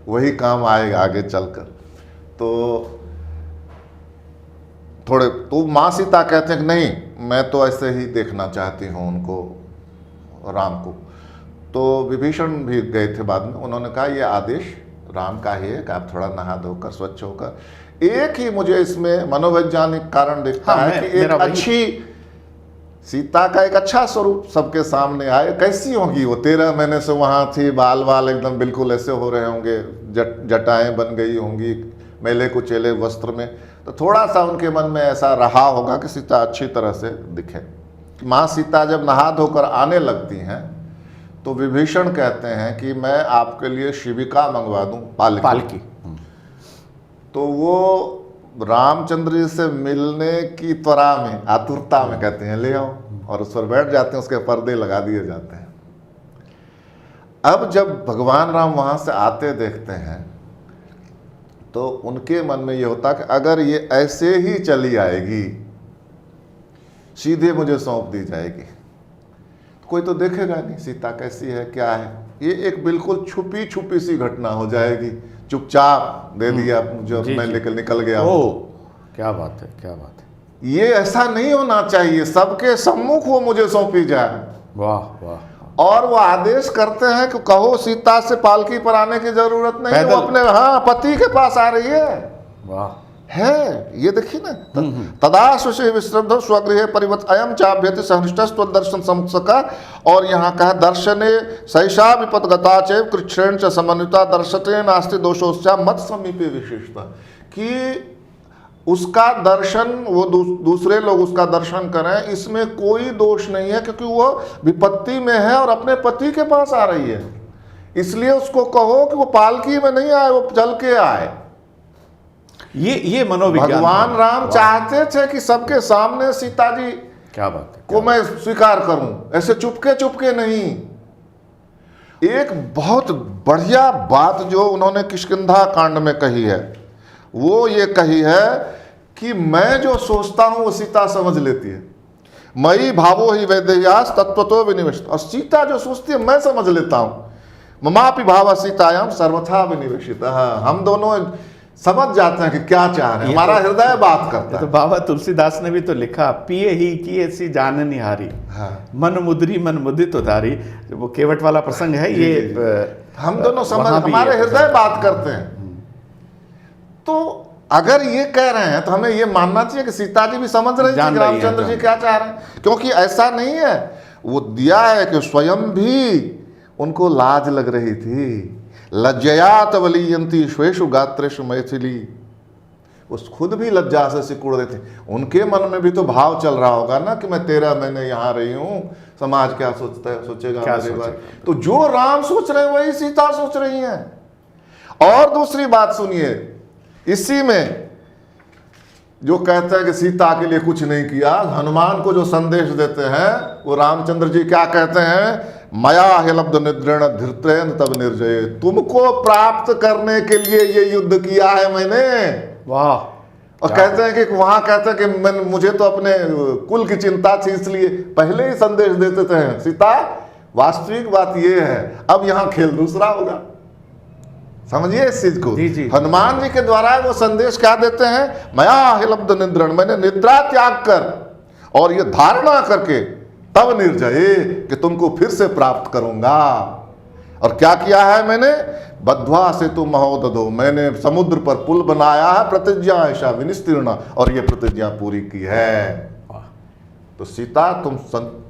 वही काम आएगा आगे चलकर। तो थोड़े तो माँ सीता कहते हैं कि नहीं मैं तो ऐसे ही देखना चाहती हूँ उनको, राम को। तो विभीषण भी गए थे बाद में, उन्होंने कहा ये आदेश राम का ही है कि आप थोड़ा नहा धोकर स्वच्छ होकर, एक ही मुझे इसमें मनोवैज्ञानिक कारण दिखता हाँ, है कि एक अच्छी सीता का एक अच्छा स्वरूप सबके सामने आए। कैसी होगी वो, 13 महीने से वहाँ थी, बाल बाल एकदम बिल्कुल ऐसे हो रहे होंगे, जटाएं बन गई होंगी मेले कुचेले वस्त्र में, तो थोड़ा सा उनके मन में ऐसा रहा होगा कि सीता अच्छी तरह से दिखे। माँ सीता जब नहा धोकर आने लगती हैं तो विभीषण कहते हैं कि मैं आपके लिए शिविका मंगवा दूं, पालकी। तो वो रामचंद्र जी से मिलने की त्वरा में, आतुरता में कहते हैं ले आओ, और उस पर बैठ जाते हैं, उसके पर्दे लगा दिए जाते हैं। अब जब भगवान राम वहां से आते देखते हैं तो उनके मन में ये होता कि अगर ये ऐसे ही चली आएगी, सीधे मुझे सौंप दी जाएगी, कोई तो देखेगा नहीं सीता कैसी है क्या है, ये एक बिल्कुल छुपी छुपी सी घटना हो जाएगी, चुपचाप दे दिया जो मैं निकल गया। ओ क्या बात है, क्या बात है। ये ऐसा नहीं होना चाहिए, सबके सम्मुख वो मुझे सौंपी जाए। वाह वाह। और वो आदेश करते हैं कि कहो सीता से पालकी पर आने की जरूरत नहीं, वो अपने पति के पास आ रही है। वाह है, ये देखिए ना, तदा सुषि विश्रब्ध स्वगृह परिवत अयम चाभ्यति सहनिष्ठस्व दर्शन समुत्सका। और यहाँ कहा दर्शने सैषा विपदगता चैव कृच्छ्रेण च समन्विता दर्शते नास्ति दोषोस्या मत समीपे विशेषता, कि उसका दर्शन, वो दूसरे लोग उसका दर्शन करें, इसमें कोई दोष नहीं है, क्योंकि वो विपत्ति में है और अपने पति के पास आ रही है। इसलिए उसको कहो कि वो पालकी में नहीं आए, वो चल के आए। ये मनोविज्ञान भगवान राम चाहते थे कि सबके सामने सीता जी क्या बात है को मैं स्वीकार करूं, ऐसे चुपके नहीं। एक बहुत बढ़िया बात जो उन्होंने किष्किंधा कांड में कही है, वो ये कही है कि मैं जो सोचता हूं वो सीता समझ लेती है। मई भावो ही वैदेयास तत्वतो विनिवेशित, और सीता जो सोचती है मैं समझ लेता हूं। ममापि भाव सीतायाम सर्वथा विनिवेशित। हम दोनों समझ जाते हैं कि क्या चाह रहे हैं, हमारा हृदय बात करता है। तो बाबा तुलसीदास ने भी तो लिखा, पिए ही की ऐसी जान निहारी, मन मुद्री मन मुदित उधारी। वो केवट वाला प्रसंग है ये, हम दोनों समझ, हमारे हृदय बात करते हैं। तो अगर ये कह रहे हैं तो हमें ये मानना चाहिए कि सीता जी भी समझ रही थी कि रामचंद्र जी क्या चाह रहे हैं, क्योंकि ऐसा नहीं है, वो दिया है कि स्वयं भी उनको लाज लग रही थी। लज्जयात वलीयंती श्वेषु गात्रेषु मैथिली, उस खुद भी लज्जा से सिकुड़ रहे थे। उनके मन में भी तो भाव चल रहा होगा ना कि मैं 13 महीने यहाँ रही हूँ, समाज क्या सोचता है, सोचेगा मेरे बारे। तो जो राम सोच रहे हैं वही सीता सोच रही हैं। और दूसरी बात सुनिए, इसी में जो कहते हैं कि सीता के लिए कुछ नहीं किया, हनुमान को जो संदेश देते हैं वो रामचंद्र जी क्या कहते हैं, मया हिलब्ध निद्रेण धृतेन तब निर्जय, तुमको प्राप्त करने के लिए ये युद्ध किया है मैंने। वाह। और कहते हैं कि वहां कहते हैं कि मुझे तो अपने कुल की चिंता थी, इसलिए पहले ही संदेश देते थे सीता। वास्तविक बात ये है, अब यहां खेल दूसरा होगा, समझिए इस चीज को। जी। हनुमान जी के द्वारा वो संदेश क्या देते हैं, मया हिलब्ध निद्रण, मैंने निद्रा त्याग कर और ये धारणा करके तब निर्जय कि तुमको फिर से प्राप्त करूंगा। और क्या किया है मैंने, बद्ध्वा सेतु महोदधो, मैंने समुद्र पर पुल बनाया है, प्रतिज्ञा ऐसा विनिस्तीर्ण, और ये प्रतिज्ञा पूरी की है। तो सीता तुम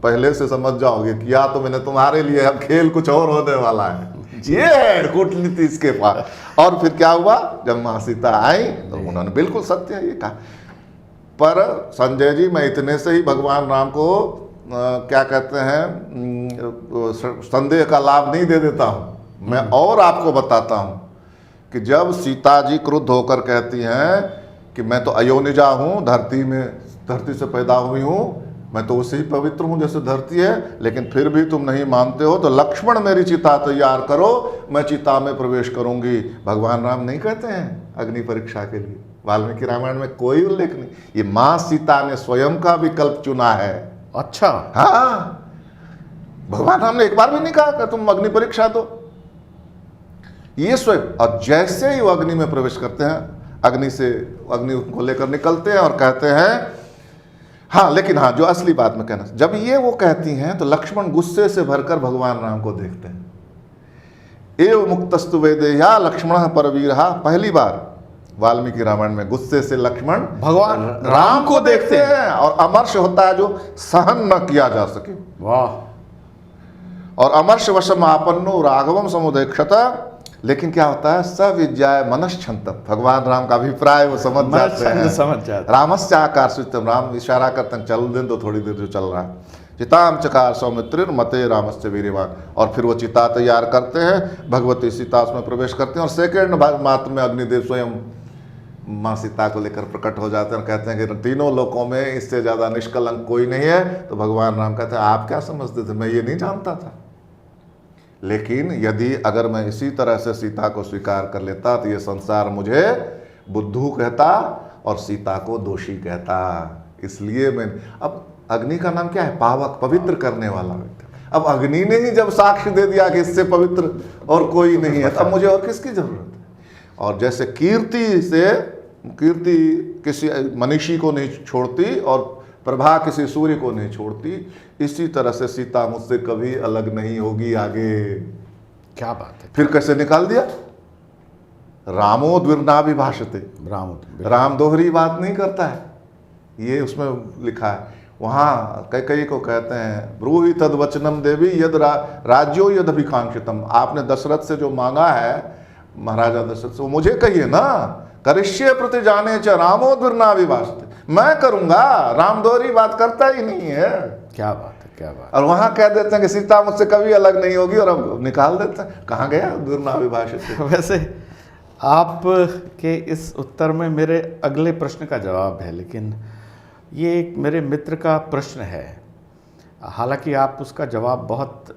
पहले से समझ जाओगे कि या तो मैंने तुम्हारे लिए, अब खेल कुछ और होने वाला है। ये है कूटनीति इसके पास। और फिर क्या हुआ, जब मां सीता आई तो उन्होंने बिल्कुल सत्य ये कहा। पर संजय जी, मैं इतने से ही भगवान राम को क्या कहते हैं, संदेह का लाभ नहीं दे देता हूं। मैं और आपको बताता हूं कि जब सीता जी क्रुद्ध होकर कहती हैं कि मैं तो अयोनिजा हूं, धरती से पैदा हुई हूं, मैं तो उसे ही पवित्र हूं जैसे धरती है, लेकिन फिर भी तुम नहीं मानते हो, तो लक्ष्मण मेरी चिता तैयार करो, मैं चिता में प्रवेश करूंगी। भगवान राम नहीं कहते हैं अग्नि परीक्षा के लिए, वाल्मीकि रामायण में कोई उल्लेख नहीं। ये मां सीता ने स्वयं का विकल्प चुना है। अच्छा, हाँ, भगवान राम ने एक बार भी नहीं कहा कि तुम अग्नि परीक्षा दो, ये स्वयं। और जैसे ही वो अग्नि में प्रवेश करते हैं, अग्नि को लेकर निकलते हैं और कहते हैं, हाँ, लेकिन हाँ, जो असली बात में कहना, जब ये वो कहती हैं तो लक्ष्मण गुस्से से भरकर भगवान राम को देखते हैं। एव मुक्तस्तु वैदेह्या लक्ष्मण परवीरहा। पहली बार वाल्मीकि रामायण में गुस्से से लक्ष्मण भगवान राम को देखते हैं, और अमर्ष होता है जो सहन न किया जा सके। वाह। और अमर्ष वशम आपन्नो राघवम समुदेक्षत, लेकिन क्या होता है, सविज्ञाय मनश्छंत, भगवान राम का अभिप्राय वो समझ जाते हैं, समझ जाते। रामस्य आकर्षितम, राम इशारा करते हैं चल दिन तो थोड़ी देर जो चल रहा है। चिताम चकार सौमित्रिर मते रामस्य वीर्यवान, और फिर वो चिता तैयार करते हैं, भगवती सीता उसमें प्रवेश करते हैं, और सेकेंड मात्र में अग्निदेव स्वयं माँ सीता को लेकर प्रकट हो जाते हैं और कहते हैं कि तीनों लोकों में इससे ज़्यादा निष्कलंक कोई नहीं है। तो भगवान राम कहते हैं आप क्या समझते थे, मैं ये नहीं जानता था। लेकिन यदि अगर मैं इसी तरह से सीता को स्वीकार कर लेता तो ये संसार मुझे बुद्धू कहता और सीता को दोषी कहता। इसलिए मैं, अब अग्नि का नाम क्या है, पावक, पवित्र करने वाला व्यक्ति। अब अग्नि ने ही जब साक्ष्य दे दिया कि इससे पवित्र और कोई नहीं है, तब मुझे और किसकी जरूरत है। और जैसे कीर्ति किसी मनीषी को नहीं छोड़ती और प्रभा किसी सूर्य को नहीं छोड़ती, इसी तरह से सीता मुझसे कभी अलग नहीं होगी आगे। क्या बात है। फिर कैसे निकाल दिया, रामो द्विर्नाभिभाषते, राम दोहरी बात नहीं करता है, ये उसमें लिखा है। वहाँ कई को कहते हैं ब्रूहि तद वचनम देवी यद राज्यो यद अभिकांक्षितम, आपने दशरथ से जो मांगा है, महाराजा दशरथ से, वो मुझे कहिए ना, करिष्ये प्रति जाने च रामो द्विर्नाभिभाषते, मैं करूंगा, राम दोहरी बात करता ही नहीं है। क्या बात है, क्या बात। और वहां कह देते हैं कि सीता मुझसे कभी अलग नहीं होगी, और अब निकाल देते हैं, कहाँ गया द्विर्नाभिभाषित। वैसे आप के इस उत्तर में मेरे अगले प्रश्न का जवाब है, लेकिन ये एक मेरे मित्र का प्रश्न है, हालांकि आप उसका जवाब बहुत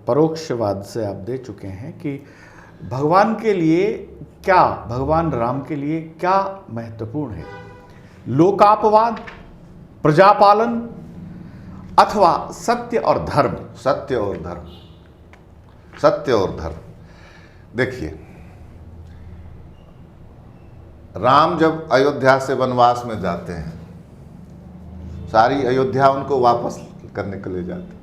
परोक्षवाद से आप दे चुके हैं कि भगवान के लिए क्या, भगवान राम के लिए क्या महत्वपूर्ण है, लोकापवाद, प्रजापालन अथवा सत्य और धर्म। सत्य और धर्म, सत्य और धर्म। देखिए, राम जब अयोध्या से वनवास में जाते हैं, सारी अयोध्या उनको वापस करने के लिए जाते हैं,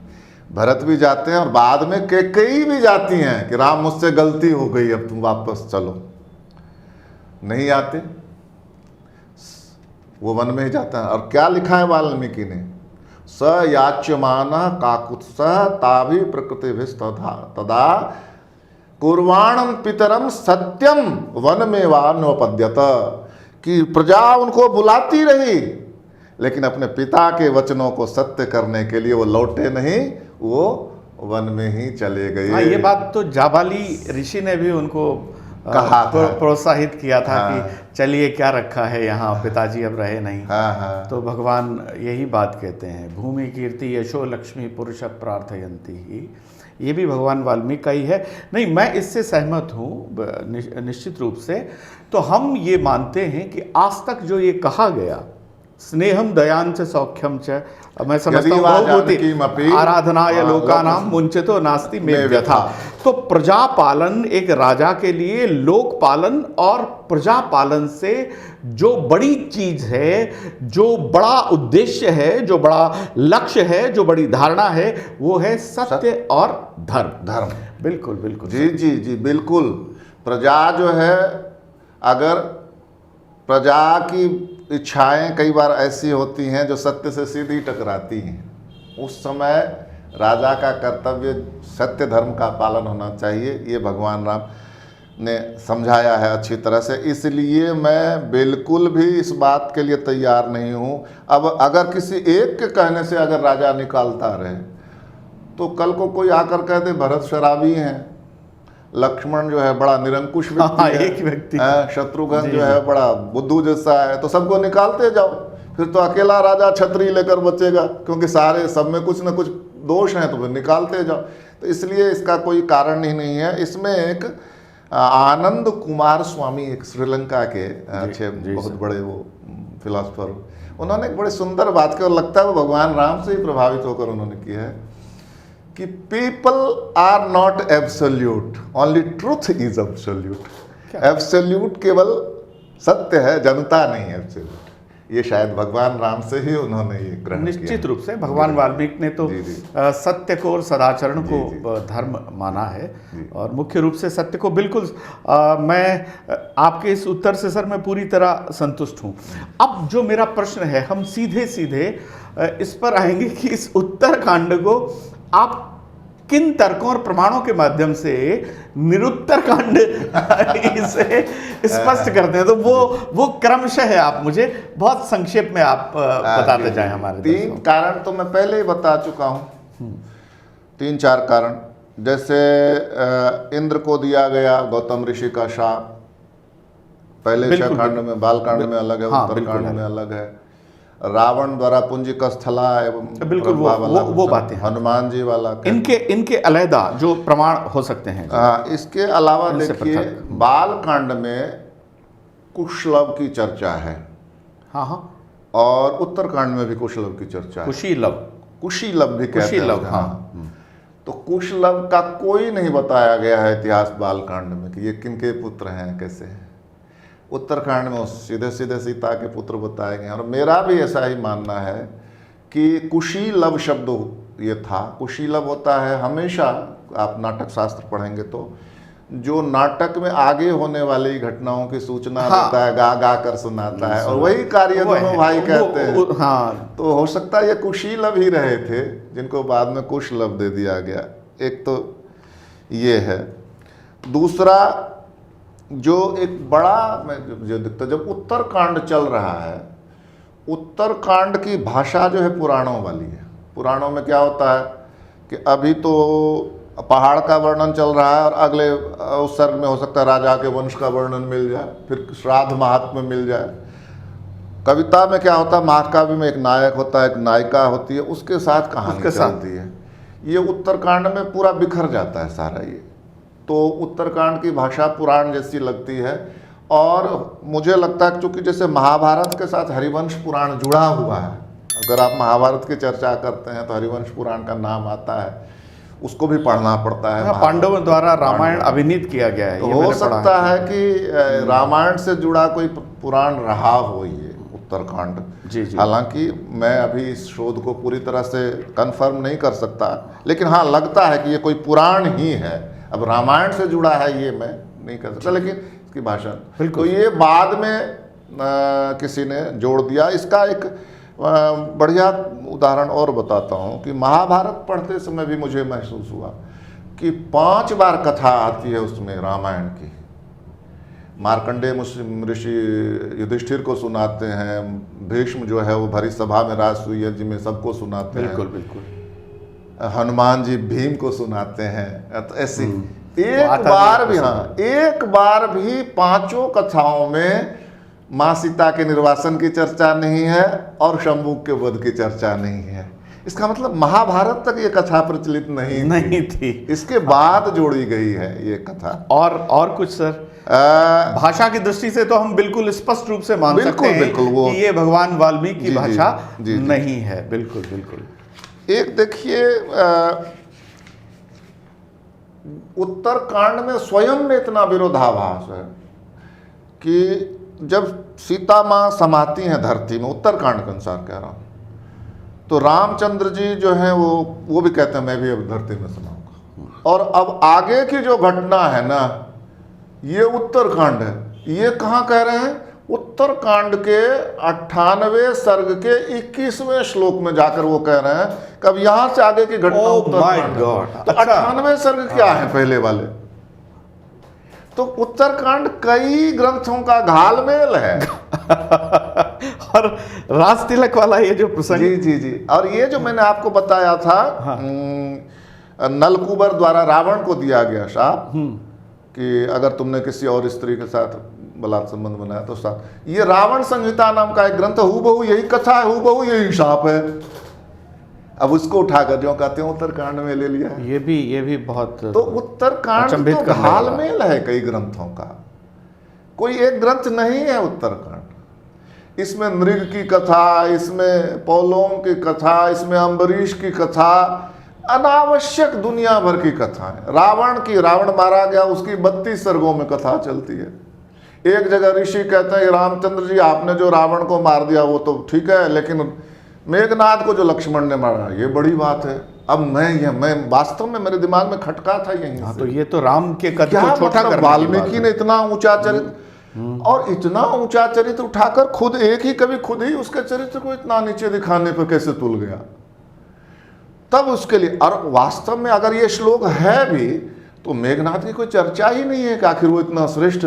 भरत भी जाते हैं और बाद में कैकेयी भी जाती हैं कि राम मुझसे गलती हो गई, अब तुम वापस चलो। नहीं आते, वो वन में ही जाता है। और क्या लिखा है वाल्मीकि ने, स याच्यमान काकुत्स ताभि प्रकृति तदा कुर्वाणम पितरम सत्यम वन में वान्योपद्यत, कि प्रजा उनको बुलाती रही, लेकिन अपने पिता के वचनों को सत्य करने के लिए वो लौटे नहीं, वो वन में ही चले गए। हाँ, ये बात तो जाबाली ऋषि ने भी उनको कहा था, प्रोत्साहित किया था। हाँ। कि चलिए क्या रखा है यहाँ, पिताजी अब रहे नहीं। हाँ। तो भगवान यही बात कहते हैं, भूमि कीर्ति यशो लक्ष्मी पुरुष प्रार्थयंती ही, ये भी भगवान वाल्मीकि का ही है। नहीं, मैं इससे सहमत हूँ निश्चित रूप से। तो हम ये मानते हैं कि आज तक जो ये कहा गया, स्नेहम दयांच सौख्यम च, मैं समझता हूँ बहुभूति आराधनाय लोकानाम मुंचितो नास्ति में व्यथा। तो प्रजा पालन एक राजा के लिए लोक पालन और प्रजा पालन से जो बड़ी चीज है, जो बड़ा उद्देश्य है, जो बड़ा लक्ष्य है, जो बड़ी धारणा है, वो है सत्य और धर्म। बिल्कुल बिल्कुल जी बिल्कुल। प्रजा जो है, अगर प्रजा की इच्छाएं कई बार ऐसी होती हैं जो सत्य से सीधी टकराती हैं, उस समय राजा का कर्तव्य सत्य धर्म का पालन होना चाहिए। ये भगवान राम ने समझाया है अच्छी तरह से। इसलिए मैं बिल्कुल भी इस बात के लिए तैयार नहीं हूँ। अब अगर किसी एक के कहने से अगर राजा निकालता रहे, तो कल को कोई आकर कह दे भरत शराबी हैं, लक्ष्मण जो है बड़ा निरंकुश व्यक्ति है, एक व्यक्ति, शत्रुघ्न जो है बड़ा बुद्धू जैसा है, तो सबको निकालते जाओ, फिर तो अकेला राजा छतरी लेकर बचेगा, क्योंकि सारे सब में कुछ न कुछ दोष हैं, तो फिर निकालते जाओ। तो इसलिए इसका कोई कारण ही नहीं है। इसमें एक आनंद कुमार स्वामी, एक श्रीलंका के अच्छे बहुत बड़े वो फिलोसफर, उन्होंने एक बड़ी सुंदर बात की, और लगता है वो भगवान राम से ही प्रभावित होकर उन्होंने की है, कि people are not absolute, only truth is absolute. Absolute केवल सत्य है, जनता नहीं है एब्सोल्यूट। ये शायद भगवान राम से ही उन्होंने ये ग्रहण किया। निश्चित रूप से भगवान वाल्मीकि ने तो जी, जी। सत्य को और सदाचरण को जी। धर्म माना है जी। और मुख्य रूप से सत्य को बिल्कुल मैं आपके इस उत्तर से सर मैं पूरी तरह संतुष्ट हूँ। अब जो मेरा प्रश्न है, हम सीधे सीधे इस पर आएंगे कि इस उत्तरकांड को आप किन तर्कों और प्रमाणों के माध्यम से निरुत्तरकांड इसे स्पष्ट करते हैं। तो वो क्रमशः है, आप मुझे बहुत संक्षेप में आप बताते जाएं हमारे 3 कारण तो मैं पहले ही बता चुका हूँ, 3-4 कारण। जैसे इंद्र को दिया गया गौतम ऋषि का शाप, पहले 6 कांड में, बालकांड में अलग है, उत्तरकांड में अलग है। रावण द्वारा पुंजिक स्थला एवं बिल्कुल वो बातें हैं। हनुमान जी वाला इनके अलहदा जो प्रमाण हो सकते हैं। इसके अलावा देखिए बालकांड में कुशलव की चर्चा है। हाँ हाँ। और उत्तरकांड में भी कुशलव की चर्चा है। कुशीलव भी कहते हैं। हाँ। तो कुशलव का कोई नहीं बताया गया है इतिहास बालकांड में कि ये किनके पुत्र हैं, कैसे हैं। उत्तरकांड में सीधे सीधे सीता के पुत्र बताए गए हैं। और मेरा भी ऐसा ही मानना है कि कुशीलव शब्द ये था। कुशीलव होता है, हमेशा आप नाटक शास्त्र पढ़ेंगे तो जो नाटक में आगे होने वाली घटनाओं की सूचना देता है, गा गा कर सुनाता है, और वही कार्य दोनों भाई कहते हैं। हाँ। तो हो सकता है ये कुशीलव ही रहे थे, जिनको बाद में कुशलव दे दिया गया। एक तो ये है। दूसरा जो एक बड़ा जो दिखता, जब उत्तरकांड चल रहा है, उत्तरकांड की भाषा जो है पुराणों वाली है। पुराणों में क्या होता है कि अभी तो पहाड़ का वर्णन चल रहा है और अगले उस सर्ग में हो सकता है राजा के वंश का वर्णन मिल जाए, फिर श्राद्ध महात्म्य मिल जाए। कविता में क्या होता है, महाकाव्य में एक नायक होता है, एक नायिका होती है, उसके साथ कहानी चलती है। ये उत्तरकांड में पूरा बिखर जाता है सारा ये। तो उत्तरकांड की भाषा पुराण जैसी लगती है। और मुझे लगता है क्योंकि जैसे महाभारत के साथ हरिवंश पुराण जुड़ा हुआ है, अगर आप महाभारत की चर्चा करते हैं तो हरिवंश पुराण का नाम आता है, उसको भी पढ़ना पड़ता है। पांडवों द्वारा रामायण अभिनीत किया गया है। तो हो सकता है कि रामायण से जुड़ा कोई पुराण रहा हो ये उत्तरकांड। जी जी। हालांकि मैं अभी इस शोध को पूरी तरह से कंफर्म नहीं कर सकता, लेकिन हाँ लगता है कि ये कोई पुराण ही है। अब रामायण से जुड़ा है ये मैं नहीं कर सकता, लेकिन इसकी भाषा तो ये बाद में किसी ने जोड़ दिया। इसका एक बढ़िया उदाहरण और बताता हूँ कि महाभारत पढ़ते समय भी मुझे महसूस हुआ कि 5 बार कथा आती है उसमें रामायण की। मार्कंडेय ऋषि युधिष्ठिर को सुनाते हैं, भीष्म जो है वो भरी सभा में राजसूय में सबको सुनाते हैं। बिल्कुल बिल्कुल। हनुमान जी भीम को सुनाते हैं। तो ऐसी एक बार भी, हाँ एक बार भी 5 कथाओं में माँ सीता के निर्वासन की चर्चा नहीं है और शंभू के वध की चर्चा नहीं है। इसका मतलब महाभारत तक ये कथा प्रचलित नहीं थी। इसके बाद जोड़ी गई है ये कथा। और कुछ सर भाषा की दृष्टि से तो हम बिल्कुल स्पष्ट रूप से मान सकते हैं कि ये भगवान वाल्मीकि की भाषा नहीं है। बिल्कुल बिल्कुल। एक देखिए उत्तरकांड में स्वयं में इतना विरोधाभास है कि जब सीता माँ समाती हैं धरती में, उत्तरकांड के अनुसार कह रहा हूँ, तो रामचंद्र जी जो हैं वो भी कहते हैं मैं भी अब धरती में समाऊंगा। और अब आगे की जो घटना है ना, ये उत्तरकांड है। ये कहाँ कह रहे हैं? उत्तरकांड के 98वें सर्ग के 21वें श्लोक में जाकर वो कह रहे हैं कि अब यहां से आगे की घटना उत्तरकांड। तो 98वें सर्ग क्या है पहले वाले? तो उत्तरकांड कई ग्रंथों का घालमेल है। और राज तिलक वाला ये जो प्रसंग, जी जी जी। और ये जो मैंने आपको बताया था, नलकूबर द्वारा रावण को दिया गया शाप कि अगर तुमने किसी और स्त्री के साथ बलात् संबंध बनाया तो साथ, ये रावण संहिता नाम का एक ग्रंथ, हूबहू यही कथा है, हूबहू यही शाप है। अब उसको उठाकर जो कहते हैं उत्तरकांड में ले लिया है। ये भी बहुत, तो उत्तरकांड तो घालमेल है कई ग्रंथों का, कोई एक ग्रंथ नहीं है उत्तरकांड। इसमें नृग की कथा, इसमें पौलोम की कथा, इसमें अम्बरीश की कथा, अनावश्यक दुनिया भर की कथा है। रावण मारा गया, उसकी 32 सर्गों में कथा चलती है। एक जगह ऋषि कहते हैं रामचंद्र जी आपने जो रावण को मार दिया वो तो ठीक है, लेकिन मेघनाद को जो लक्ष्मण ने मारा ये बड़ी बात है। अब मैं वास्तव में मेरे दिमाग में खटका था यहीं हाँ, से। तो ये तो राम के कद क्या को छोटा मतलब करने की बात वाल्मीकि है। ने इतना ऊंचा चरित्र और इतना ऊंचा चरित्र उठाकर खुद एक ही कवि खुद ही उसके चरित्र को इतना नीचे दिखाने पर कैसे तुल गया। तब उसके लिए, और वास्तव में अगर ये श्लोक है भी तो मेघनाद की कोई चर्चा ही नहीं है कि आखिर वो इतना श्रेष्ठ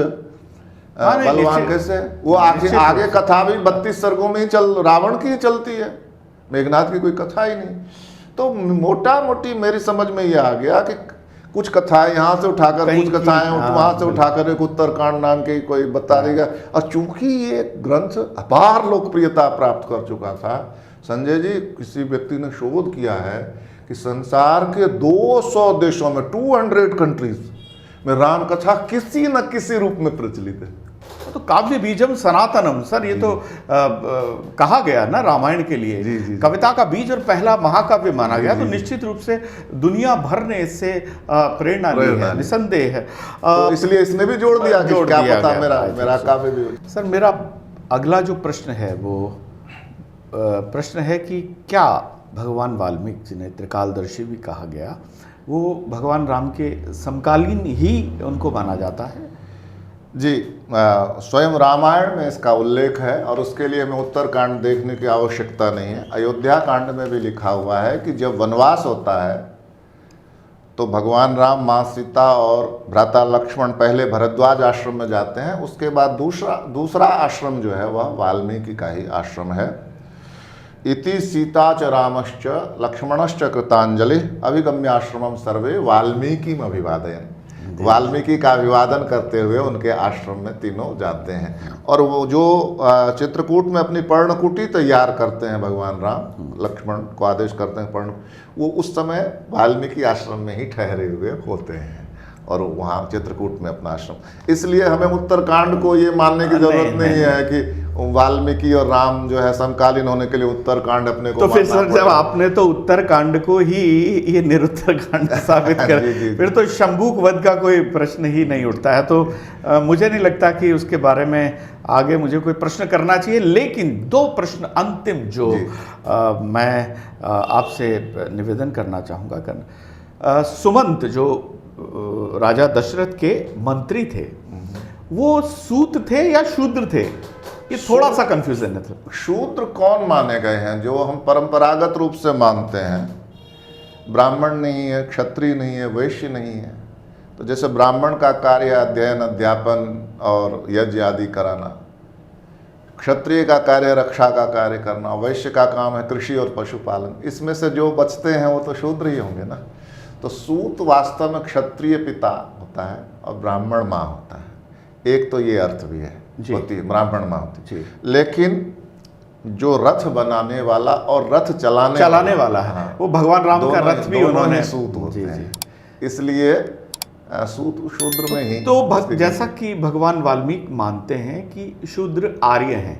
बलवान कैसे। वो आगे कथा भी 32 सर्गों में ही रावण की ही चलती है, मेघनाद की कोई कथा ही नहीं। तो मोटा मोटी मेरी समझ में ये आ गया कि कुछ कथाएं यहाँ से उठाकर, कुछ कथाएं वहां से उठाकर एक उत्तरकांड नाम की कोई बता देगा। और चूंकि ये ग्रंथ अपार लोकप्रियता प्राप्त कर चुका था, संजय जी किसी व्यक्ति ने शोध किया है कि संसार के 200 देशों में 200 कंट्रीज में राम कथा किसी न किसी रूप में प्रचलित है। तो काव्य बीजम सनातनम सर, ये तो कहा गया ना रामायण के लिए। जी। कविता का बीज और पहला महाकाव्य माना गया। तो निश्चित रूप से दुनिया भर ने इससे प्रेरणा ली है, निसंदेह है। तो इसलिए इसने भी जोड़ दिया कि क्या पता मेरा काव्य भी। सर मेरा अगला जो प्रश्न है वो प्रश्न है कि क्या भगवान वाल्मीकि जिन्हें त्रिकालदर्शी भी कहा गया, वो भगवान राम के समकालीन ही उनको माना जाता है? जी, स्वयं रामायण में इसका उल्लेख है और उसके लिए हमें उत्तरकांड देखने की आवश्यकता नहीं है। अयोध्या कांड में भी लिखा हुआ है कि जब वनवास होता है तो भगवान राम, माँ सीता और भ्राता लक्ष्मण पहले भरद्वाज आश्रम में जाते हैं। उसके बाद दूसरा आश्रम जो है वह वाल्मीकि का ही आश्रम है। इति सीता च रामश्च लक्ष्मणश्च कृतांजलि अभिगम्याश्रमम सर्वे वाल्मीकि अभिवादयन्। वाल्मीकि का अभिवादन करते हुए उनके आश्रम में तीनों जाते हैं। और वो जो चित्रकूट में अपनी पर्णकुटी तैयार करते हैं भगवान राम, लक्ष्मण को आदेश करते हैं पर्ण, वो उस समय वाल्मीकि आश्रम में ही ठहरे हुए होते हैं और वहाँ चित्रकूट में अपना आश्रम। इसलिए हमें उत्तरकांड को ये मानने की जरूरत नहीं है कि वाल्मीकि और राम जो है समकालीन होने के लिए उत्तरकांड अपने को। तो फिर सर जब आपने तो उत्तरकांड को ही ये निरुत्तरकांड साबित कर फिर तो शंभूक वध का कोई प्रश्न ही नहीं उठता है। तो मुझे नहीं लगता कि उसके बारे में आगे मुझे कोई प्रश्न करना चाहिए। लेकिन 2 प्रश्न अंतिम जो मैं आपसे निवेदन करना चाहूँगा। सुमंत जो राजा दशरथ के मंत्री थे, वो सूत थे या शूद्र थे? ये थोड़ा सा कंफ्यूजन है। शूद्र कौन माने गए हैं? जो हम परंपरागत रूप से मानते हैं, ब्राह्मण नहीं है, क्षत्रिय नहीं है, वैश्य नहीं है। तो जैसे ब्राह्मण का कार्य अध्ययन, अध्यापन और यज्ञ आदि कराना, क्षत्रिय का कार्य रक्षा का कार्य करना, वैश्य का काम है कृषि और पशुपालन। इसमें से जो बचते हैं वो तो शूद्र ही होंगे ना। तो सूत वास्तव में क्षत्रिय पिता होता है और ब्राह्मण माँ होता है। एक तो ये अर्थ भी है, होती है ब्राह्मण माँ होती है। लेकिन जो रथ बनाने वाला और रथ चलाने वाला है, हाँ, वो भगवान राम का रथ भी उन्होंने सूत होते हैं। इसलिए सूत शूद्र में ही। तो जैसा कि भगवान वाल्मीकि मानते हैं कि शूद्र आर्य हैं,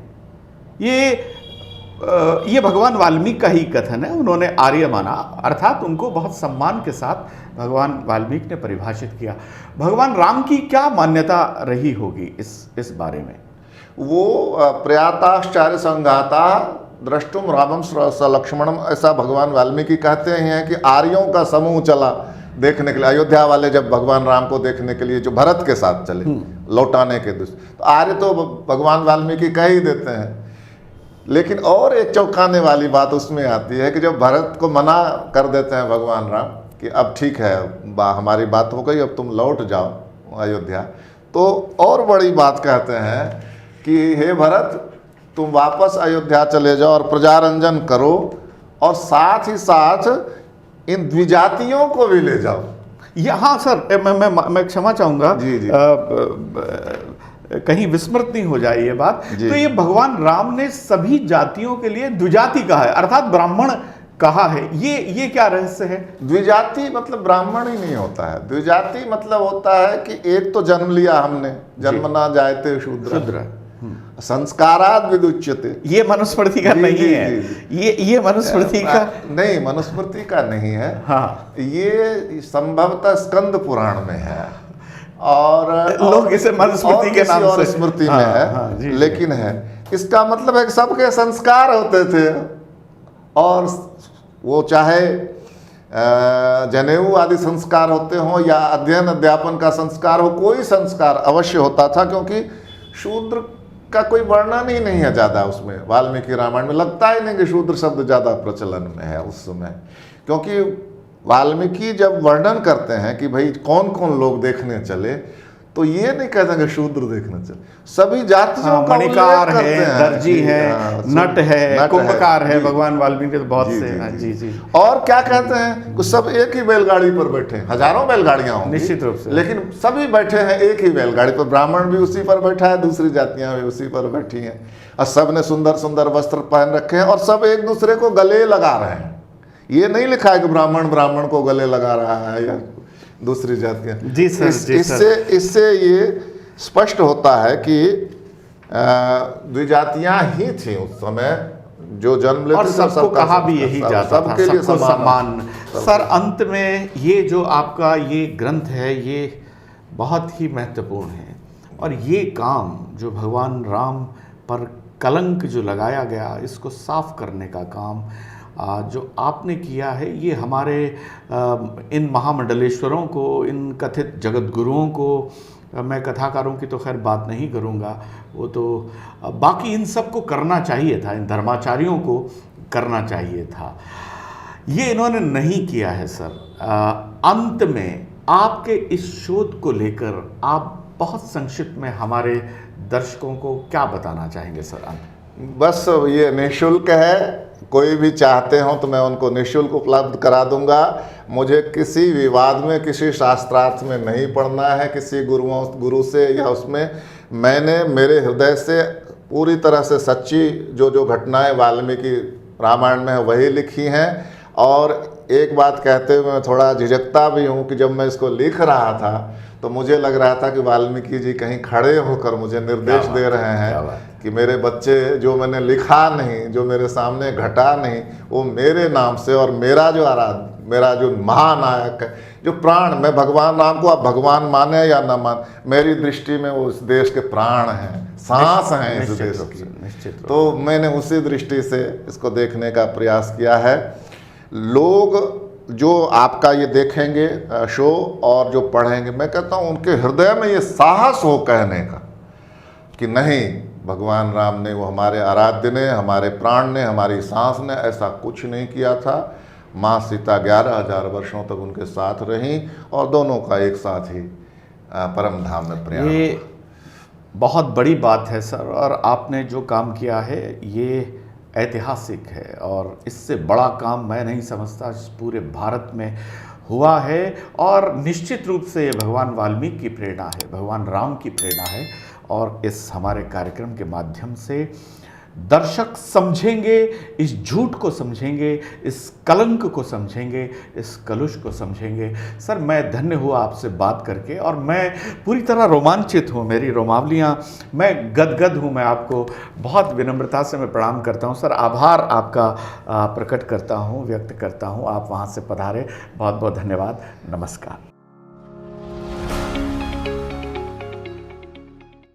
ये भगवान वाल्मीकि का ही कथन है। उन्होंने आर्य माना, अर्थात उनको बहुत सम्मान के साथ भगवान वाल्मीकि ने परिभाषित किया। भगवान राम की क्या मान्यता रही होगी इस बारे में? वो प्रयाताश्चार्य संघाता द्रष्टुम रामम स लक्ष्मणम, ऐसा भगवान वाल्मीकि कहते हैं कि आर्यों का समूह चला देखने के लिए। अयोध्या वाले जब भगवान राम को देखने के लिए जो भरत के साथ चले लौटाने के दृष्टि, तो आर्य तो भगवान वाल्मीकि कह ही देते हैं। लेकिन और एक चौंकाने वाली बात उसमें आती है कि जब भरत को मना कर देते हैं भगवान राम कि अब ठीक है, हमारी बात हो गई, अब तुम लौट जाओ अयोध्या, तो और बड़ी बात कहते हैं कि हे भरत, तुम वापस अयोध्या चले जाओ और प्रजारंजन करो और साथ ही साथ इन द्विजातियों को भी ले जाओ। हाँ सर, मैं क्षमा चाहूँगा, कहीं विस्मृत नहीं हो जाए ये बात। तो ये भगवान राम ने सभी जातियों के लिए द्विजाति कहा है, अर्थात ब्राह्मण कहा है। ये क्या रहस्य है? द्विजाति मतलब ब्राह्मण ही नहीं होता है। द्विजाति मतलब होता है कि एक तो जन्म लिया हमने, जन्म ना जायते शूद्र, संस्काराद विदुच्यते। ये मनुस्मृति का नहीं है। ये मनुस्मृति का नहीं, मनुस्मृति का नहीं है। हाँ, ये संभवतः स्कंद पुराण में है। और लोग इसे मनुस्मृति के नाम और से स्मृति हाँ, में है, हाँ, जी, लेकिन है इसका मतलब है कि सबके संस्कार होते थे, और वो चाहे जनेऊ आदि संस्कार होते हों या अध्ययन अध्यापन का संस्कार हो, कोई संस्कार अवश्य होता था, क्योंकि शूद्र का कोई वर्णन ही नहीं है ज़्यादा उसमें। वाल्मीकि रामायण में लगता ही नहीं कि शूद्र शब्द ज़्यादा प्रचलन में है उस समय, क्योंकि वाल्मीकि जब वर्णन करते हैं कि भाई कौन कौन लोग देखने चले, तो ये नहीं कहते कि शूद्र देखने चले, सभी जातियों का मणिकार उल्लेख करते है, हैं, दर्जी है, नट है, कुंभकार है, जी, भगवान वाल्मीकि तो बहुत जी, से जी, हैं। जी। जी जी। और क्या कहते हैं कि सब एक ही बैलगाड़ी पर बैठे हैं, हजारों बैलगाड़ियां होंगी निश्चित रूप से, लेकिन सभी बैठे हैं एक ही बैलगाड़ी पर। ब्राह्मण भी उसी पर बैठा है, दूसरी जातियां भी उसी पर बैठी हैं, और सब ने सुंदर सुंदर वस्त्र पहन रखे हैं, और सब एक दूसरे को गले लगा रहे हैं। ये नहीं लिखा है कि ब्राह्मण ब्राह्मण को गले लगा रहा है या दूसरी जातियां। जी सर, इससे ये स्पष्ट होता है कि द्विजातियां ही थी उस समय जो जन्म लेते और सबको कहा भी यही जाता था, सबके लिए सबको सम्मान। सर, अंत में ये जो आपका ये ग्रंथ है, ये बहुत ही महत्वपूर्ण है, और ये काम जो भगवान राम पर कलंक जो लगाया गया, इसको साफ करने का काम जो आपने किया है, ये हमारे इन महामंडलेश्वरों को, इन कथित जगत गुरुओं को, मैं कथाकारों की तो खैर बात नहीं करूँगा, वो तो बाकी इन सब को करना चाहिए था, इन धर्माचार्यों को करना चाहिए था। ये इन्होंने नहीं किया है सर। अंत में आपके इस शोध को लेकर आप बहुत संक्षिप्त में हमारे दर्शकों को क्या बताना चाहेंगे सर? बस ये निःशुल्क है, कोई भी चाहते हो तो मैं उनको निःशुल्क उपलब्ध करा दूंगा। मुझे किसी विवाद में, किसी शास्त्रार्थ में नहीं पढ़ना है, किसी गुरु से या उसमें। मैंने मेरे हृदय से पूरी तरह से सच्ची जो घटनाएं वाल्मीकि रामायण में है वही लिखी हैं। और एक बात कहते हुए मैं थोड़ा झिझकता भी हूँ कि जब मैं इसको लिख रहा था तो मुझे लग रहा था कि वाल्मीकि जी कहीं खड़े होकर मुझे निर्देश दे रहे हैं कि मेरे बच्चे, जो मैंने लिखा नहीं, जो मेरे सामने घटा नहीं, वो मेरे नाम से, और मेरा जो महानायक है, जो प्राण, मैं भगवान राम को आप भगवान माने या ना मान, मेरी दृष्टि में वो इस देश के प्राण हैं, सांस हैं इस देश की। तो मैंने उसी दृष्टि से इसको देखने का प्रयास किया है। लोग जो आपका ये देखेंगे शो और जो पढ़ेंगे, मैं कहता हूँ उनके हृदय में ये साहस हो कहने का कि नहीं, भगवान राम ने, वो हमारे आराध्य ने, हमारे प्राण ने, हमारी सांस ने ऐसा कुछ नहीं किया था। माँ सीता 11,000 वर्षों तक उनके साथ रहीं, और दोनों का एक साथ ही परम धाम में प्रयाण। ये बहुत बड़ी बात है सर, और आपने जो काम किया है ये ऐतिहासिक है, और इससे बड़ा काम मैं नहीं समझता पूरे भारत में हुआ है। और निश्चित रूप से भगवान वाल्मीकि की प्रेरणा है, भगवान राम की प्रेरणा है, और इस हमारे कार्यक्रम के माध्यम से दर्शक समझेंगे, इस झूठ को समझेंगे, इस कलंक को समझेंगे, इस कलुष को समझेंगे। सर, मैं धन्य हुआ आपसे बात करके, और मैं पूरी तरह रोमांचित हूँ, मेरी रोमावलियाँ, मैं गदगद हूँ। मैं आपको बहुत विनम्रता से मैं प्रणाम करता हूँ सर, आभार आपका प्रकट करता हूँ, व्यक्त करता हूँ। आप वहाँ से पधारे, बहुत बहुत धन्यवाद, नमस्कार।